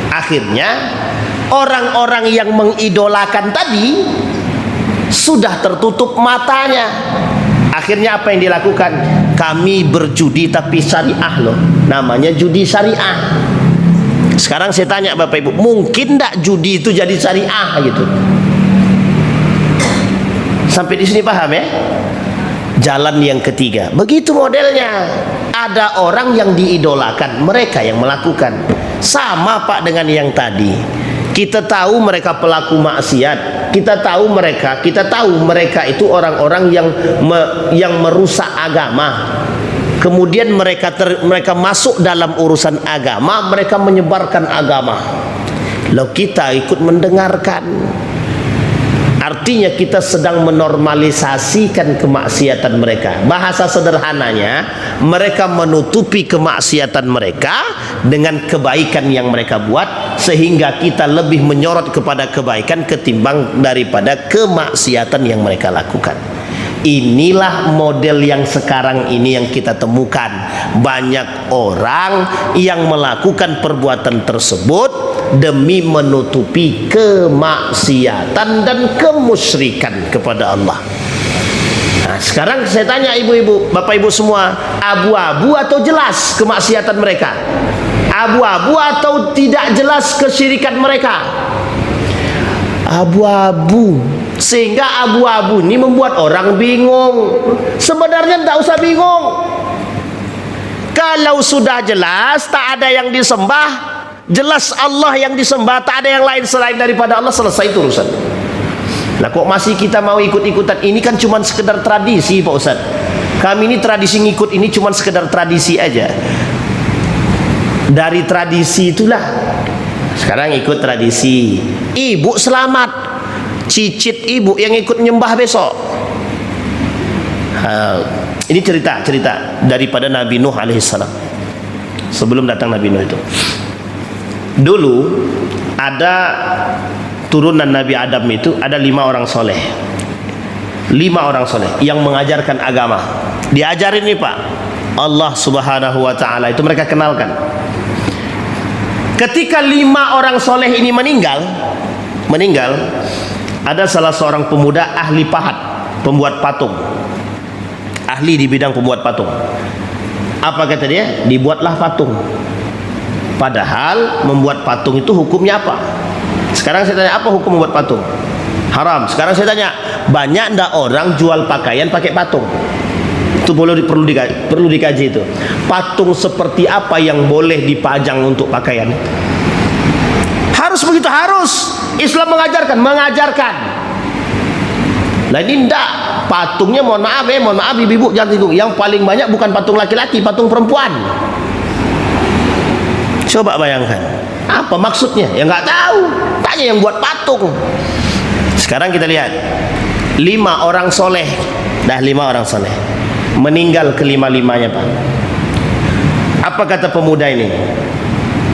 akhirnya orang-orang yang mengidolakan tadi sudah tertutup matanya. Akhirnya apa yang dilakukan? Kami berjudi tapi syariah loh, namanya judi syariah. Sekarang saya tanya Bapak Ibu, mungkin tidak judi itu jadi syariah gitu? Sampai di sini paham ya? Jalan yang ketiga, begitu modelnya. Ada orang yang diidolakan, mereka yang melakukan. Sama Pak dengan yang tadi. Kita tahu mereka pelaku maksiat. Kita tahu mereka itu orang-orang yang merusak agama. Kemudian mereka masuk dalam urusan agama, mereka menyebarkan agama. Lalu kita ikut mendengarkan. Artinya kita sedang menormalisasikan kemaksiatan mereka. Bahasa sederhananya, mereka menutupi kemaksiatan mereka dengan kebaikan yang mereka buat, sehingga kita lebih menyorot kepada kebaikan ketimbang daripada kemaksiatan yang mereka lakukan. Inilah model yang sekarang ini yang kita temukan. Banyak orang yang melakukan perbuatan tersebut demi menutupi kemaksiatan dan kemusyrikan kepada Allah. Nah, sekarang saya tanya ibu-ibu, bapak ibu semua, abu-abu atau jelas kemaksiatan mereka? Abu-abu atau tidak jelas kesyirikan mereka? Abu-abu. Sehingga abu-abu ini membuat orang bingung. Sebenarnya tidak usah bingung. Kalau sudah jelas tak ada yang disembah, jelas Allah yang disembah, tak ada yang lain selain daripada Allah, selesai itu urusan. Nah, kok masih kita mau ikut-ikutan? Ini kan cuma sekedar tradisi Pak Ustaz. Kami ini tradisi ngikut ini cuma sekedar tradisi aja. Dari tradisi itulah sekarang ikut tradisi. Ibu selamat, cicit ibu yang ikut nyembah besok. Ini cerita daripada Nabi Nuh alaihissalam. Sebelum datang Nabi Nuh itu, dulu ada turunan Nabi Adam itu ada 5 orang soleh. 5 orang soleh yang mengajarkan agama. Diajarin nih Pak, Allah subhanahu wa ta'ala itu mereka kenalkan. Ketika 5 orang soleh ini meninggal, ada salah seorang pemuda ahli pahat, pembuat patung, ahli di bidang pembuat patung. Apa kata dia? Dibuatlah patung. Padahal membuat patung itu hukumnya apa? Sekarang saya tanya, apa hukum membuat patung? Haram. Sekarang saya tanya, banyak ndak orang jual pakaian pakai patung? Itu perlu dikaji itu. Patung seperti apa yang boleh dipajang untuk pakaian? Harus begitu, harus. Islam mengajarkan. Nah ini ndak. Patungnya mohon maaf ibu-ibu jangan tidur. Yang paling banyak bukan patung laki-laki, patung perempuan. Coba bayangkan, apa maksudnya? Ya nggak tahu. Tanya yang buat patung. Sekarang kita lihat 5 orang soleh, dah 5 orang soleh meninggal, kelima-limanya Pak. Apa kata pemuda ini?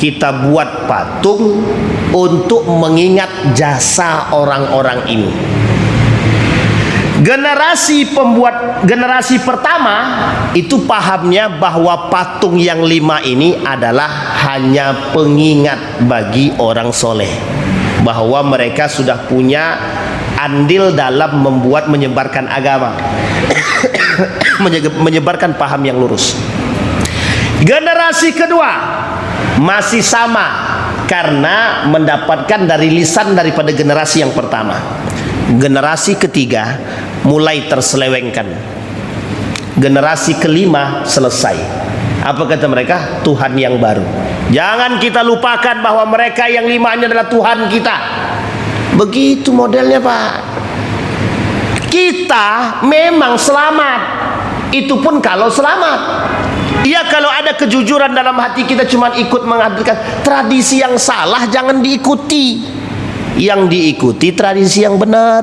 kita buat patung untuk mengingat jasa orang-orang ini. Generasi pertama itu pahamnya bahwa patung yang 5 ini adalah hanya pengingat bagi orang soleh, bahwa mereka sudah punya andil dalam menyebarkan agama, menyebarkan paham yang lurus. Generasi kedua masih sama karena mendapatkan dari lisan daripada generasi yang pertama. Generasi ketiga mulai terselewengkan. Generasi kelima selesai. Apa kata mereka? Tuhan yang baru. Jangan kita lupakan bahwa mereka yang 5 ini adalah Tuhan kita. Begitu modelnya, Pak. Kita memang selamat. Itu pun kalau selamat. Ya, kalau ada kejujuran dalam hati kita cuma ikut menghadirkan tradisi yang salah, jangan diikuti. Yang diikuti tradisi yang benar.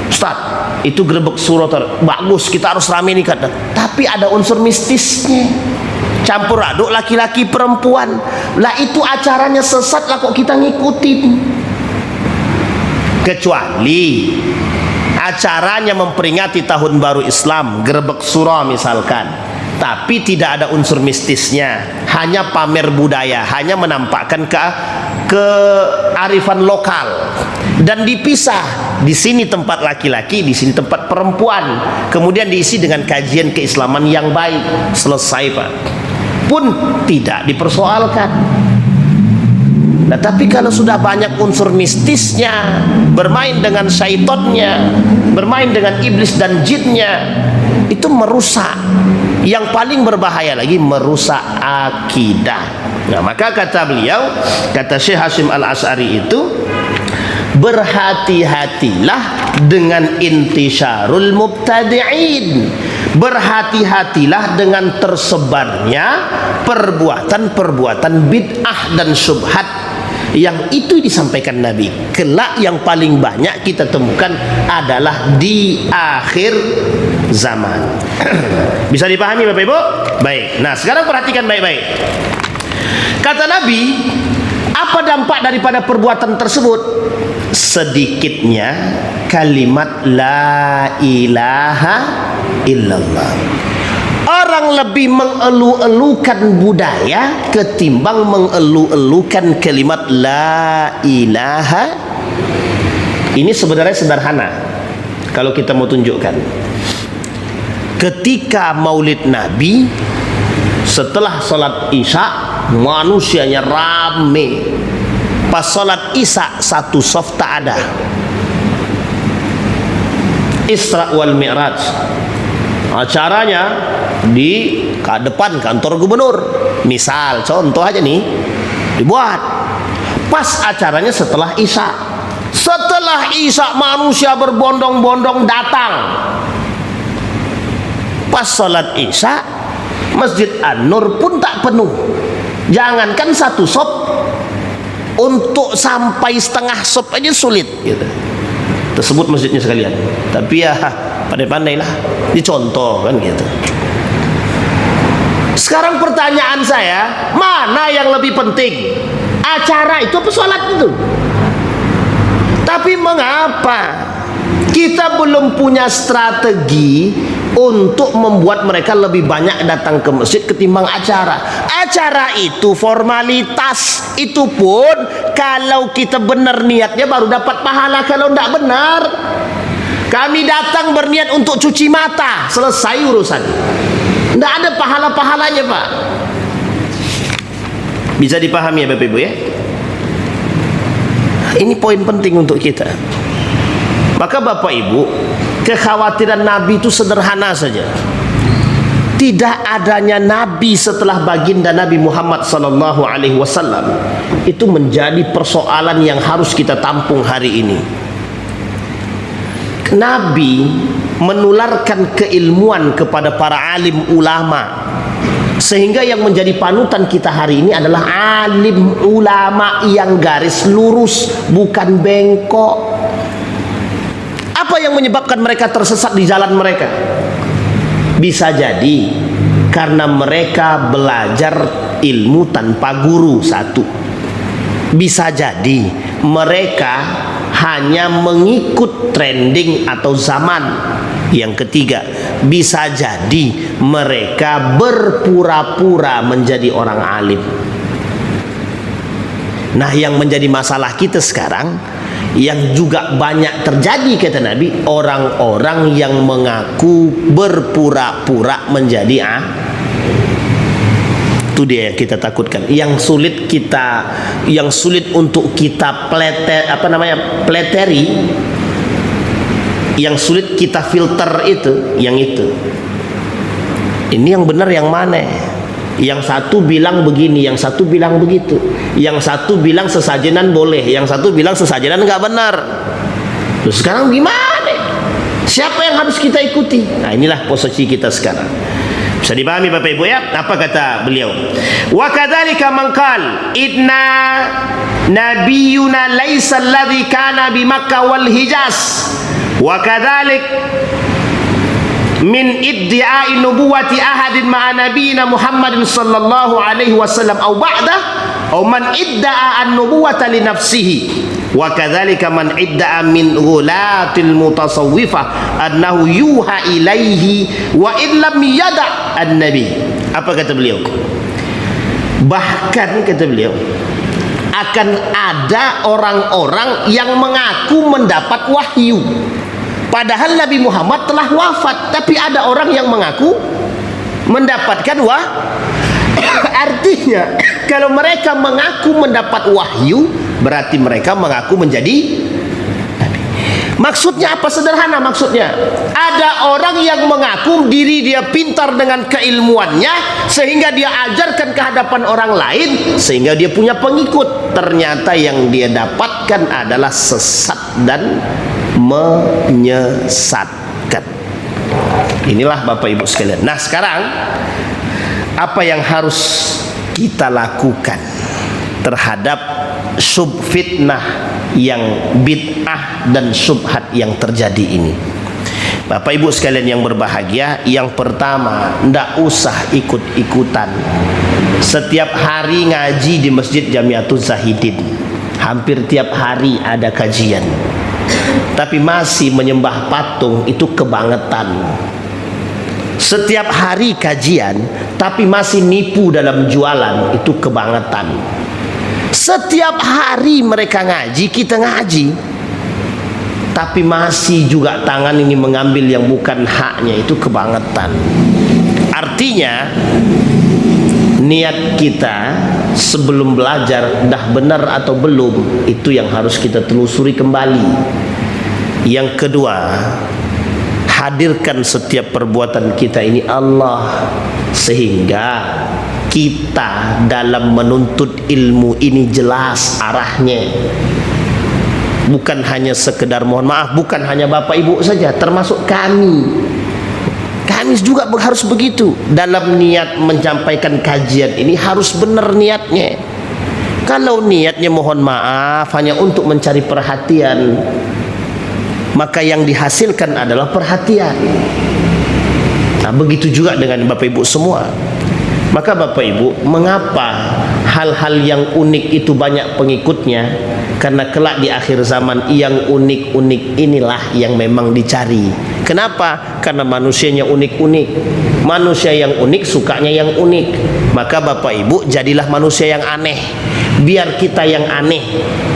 Ustaz, itu gerebek surau bagus, kita harus rame nih kata. Tapi ada unsur mistisnya. Campur aduk laki-laki perempuan. Lah itu acaranya sesat lah kok kita ngikutin. Kecuali acaranya memperingati tahun baru Islam, gerebek surau misalkan, tapi tidak ada unsur mistisnya, hanya pamer budaya, hanya menampakkan kearifan lokal, dan dipisah. Di sini tempat laki-laki, di sini tempat perempuan, kemudian diisi dengan kajian keislaman yang baik. Selesai, Pak. Pun tidak dipersoalkan. Nah, tapi kalau sudah banyak unsur mistisnya, bermain dengan syaitonnya, bermain dengan iblis dan jinnya, itu merusak. Yang paling berbahaya lagi, merusak akidah. Nah, maka kata beliau, kata Syekh Hashim Al-Asy'ari itu, berhati-hatilah dengan intisyarul mubtadi'in. Berhati-hatilah dengan tersebarnya perbuatan-perbuatan bid'ah dan syubhat yang itu disampaikan Nabi. Kelak yang paling banyak kita temukan adalah di akhir zaman. Bisa dipahami Bapak Ibu? Baik. Nah, sekarang perhatikan baik-baik. Kata Nabi, apa dampak daripada perbuatan tersebut? Sedikitnya kalimat la ilaha illallah. Orang lebih mengelu-elukan budaya ketimbang mengelu-elukan kalimat la ilaha. Ini sebenarnya sederhana kalau kita mau tunjukkan. Ketika Maulid Nabi, setelah salat Isya, manusianya rame. Pas salat Isya, satu saf tak ada. Isra wal Mi'raj, acaranya di depan kantor gubernur, misal contoh aja nih, dibuat pas acaranya setelah Isya. Setelah Isya manusia berbondong-bondong datang. Pas salat Isya, Masjid An-Nur pun tak penuh. Jangankan satu sop, untuk sampai setengah sop aja sulit gitu. Tersebut masjidnya sekalian. Tapi ya pandai-pandai lah, dicontoh kan gitu. Sekarang pertanyaan saya, mana yang lebih penting? Acara itu apa sholat itu? Tapi mengapa kita belum punya strategi untuk membuat mereka lebih banyak datang ke masjid ketimbang acara? Acara itu formalitas. Itu pun kalau kita benar niatnya baru dapat pahala. Kalau tidak benar, kami datang berniat untuk cuci mata, selesai urusan. Tidak ada pahala-pahalanya, Pak. Bisa dipahami ya Bapak Ibu ya? Ini poin penting untuk kita. Maka Bapak Ibu, kekhawatiran Nabi itu sederhana saja. Tidak adanya Nabi setelah baginda Nabi Muhammad SAW itu menjadi persoalan yang harus kita tampung hari ini. Nabi menularkan keilmuan kepada para alim ulama, sehingga yang menjadi panutan kita hari ini adalah alim ulama yang garis lurus, bukan bengkok. Apa yang menyebabkan mereka tersesat di jalan mereka? Bisa jadi karena mereka belajar ilmu tanpa guru. Satu, bisa jadi mereka hanya mengikut trending atau zaman. Yang ketiga, bisa jadi mereka berpura-pura menjadi orang alim. Nah, yang menjadi masalah kita sekarang, yang juga banyak terjadi kata Nabi, orang-orang yang mengaku berpura-pura menjadi itu dia yang kita takutkan, yang sulit untuk kita peleteri, yang sulit kita filter itu, yang itu. Ini yang benar yang mana? Yang satu bilang begini, yang satu bilang begitu, yang satu bilang sesajenan boleh, yang satu bilang sesajenan nggak benar. Terus sekarang gimana? Siapa yang harus kita ikuti? Nah, inilah posisi kita sekarang. Bisa dipahami Bapak Ibu ya? Apa kata beliau? Wa kadzalika man qala inna nabiyuna laisa alladhi kana bi Makkah wal Hijaz wa kadzalik min iddi'ai nubuwati ahadin ma'a nabiyina Muhammadin sallallahu alaihi wasallam au ba'da au man idda'a an-nubuwata li nafsihi wa kadzalika man idda'a min ghulatil mutasawwifah annahu yuha ilaihi wa in lam yada' an-nabi. Apa kata beliau? Bahkan kata beliau, akan ada orang-orang yang mengaku mendapat wahyu padahal Nabi Muhammad telah wafat, tapi ada orang yang mengaku mendapatkan artinya kalau mereka mengaku mendapat wahyu berarti mereka mengaku menjadi nabi. Maksudnya apa? Sederhana maksudnya, ada orang yang mengaku diri dia pintar dengan keilmuannya sehingga dia ajarkan ke hadapan orang lain sehingga dia punya pengikut, ternyata yang dia dapatkan adalah sesat dan menyesatkan. Inilah Bapak Ibu sekalian. Nah, sekarang apa yang harus kita lakukan terhadap subfitnah yang bid'ah dan subhat yang terjadi ini? Bapak Ibu sekalian yang berbahagia, yang pertama, ndak usah ikut-ikutan. Setiap hari ngaji di Masjid Jamiatul Zahidin, hampir tiap hari ada kajian, tapi masih menyembah patung, itu kebangetan. Setiap hari kajian tapi masih nipu dalam jualan, itu kebangetan. Setiap hari mereka ngaji, kita ngaji, tapi masih juga tangan ini mengambil yang bukan haknya, itu kebangetan. Artinya niat kita sebelum belajar dah benar atau belum, itu yang harus kita telusuri kembali. Yang kedua, hadirkan setiap perbuatan kita ini Allah, sehingga kita dalam menuntut ilmu ini jelas arahnya. Bukan hanya sekedar, mohon maaf, bukan hanya Bapak Ibu saja, termasuk kami juga harus begitu. Dalam niat menyampaikan kajian ini harus benar niatnya. Kalau niatnya mohon maaf hanya untuk mencari perhatian, maka yang dihasilkan adalah perhatian. Nah, begitu juga dengan Bapak Ibu semua. Maka Bapak Ibu, mengapa hal-hal yang unik itu banyak pengikutnya? Karena kelak di akhir zaman yang unik-unik inilah yang memang dicari. Kenapa? Karena manusianya unik-unik. Manusia yang unik sukanya yang unik. Maka Bapak Ibu, jadilah manusia yang aneh. Biar kita yang aneh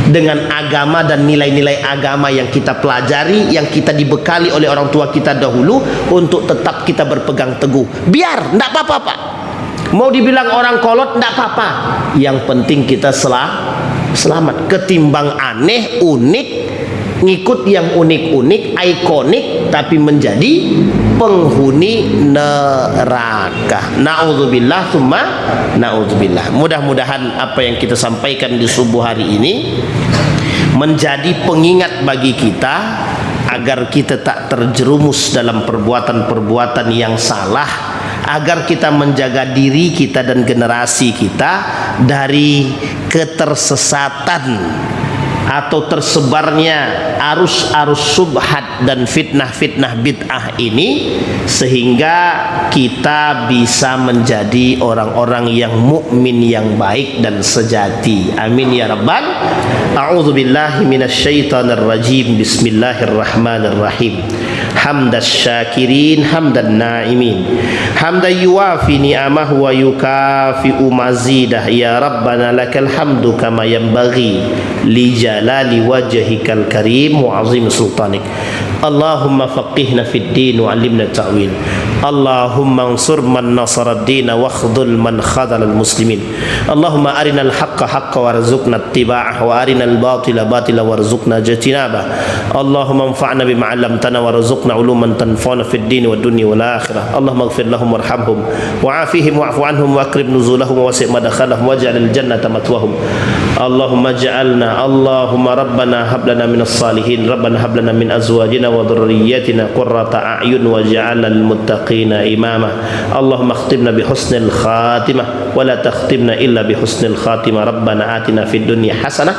dengan agama dan nilai-nilai agama yang kita pelajari, yang kita dibekali oleh orang tua kita dahulu, untuk tetap kita berpegang teguh. Biar, enggak apa-apa Pak. Mau dibilang orang kolot enggak apa-apa. Yang penting kita selamat. Ketimbang aneh, unik, ngikut yang unik-unik, ikonik, tapi menjadi penghuni neraka. Na'udzubillah summa na'udzubillah. Mudah-mudahan apa yang kita sampaikan di subuh hari ini menjadi pengingat bagi kita agar kita tak terjerumus dalam perbuatan-perbuatan yang salah, agar kita menjaga diri kita dan generasi kita dari ketersesatan, atau tersebarnya arus-arus subhat dan fitnah-fitnah bid'ah ini, sehingga kita bisa menjadi orang-orang yang mukmin yang baik dan sejati. Amin ya rabbal. A'udzubillahi minasyaitonir rajim. Bismillahirrahmanirrahim. Hamdas syakirin hamdan na'imin, hamdan yuwafi ni'amahu wa yukafi'u mazidah. Ya Rabbana lakal hamdu kama yanbaghi li jalali wajhikal karim wa azim sultanik. Allahumma faqihna fid din wa 'allimna ta'wil. Allahumma ansur man nasara ad-din wa khudhul man khadhala al-muslimin. Allahumma arinal haqqa haqqan warzuqna ittiba'ah wa arinal batila batila warzuqna ijtinabah. Allahumma anfa'na bima 'allamtana warzuqna uluman tanfa'una fid din wad dunya wal akhirah. Allahumma ighfir lahum warhamhum wa'afihim wa'fu anhum wa akrim nuzulahum wa wasi' madkhalahum waj'alil jannata matwahum. Allahumma ja'alna Allahumma rabbana hab lana minas salihin, rabbana hab lana min azwajina wa dhurriyyatina qurrata a'yun waj'alna lil muttaqina imama. Allahumma khtimna bi husnil khatimah wa la takhtimna illa bi husnil khatimah. Rabbana atina fid dunya hasanah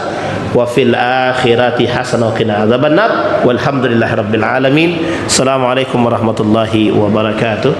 wa fil akhirati hasanah wa qina adzabannar. Walhamdulillahi rabbil alamin. Assalamualaikum warahmatullahi wabarakatuh.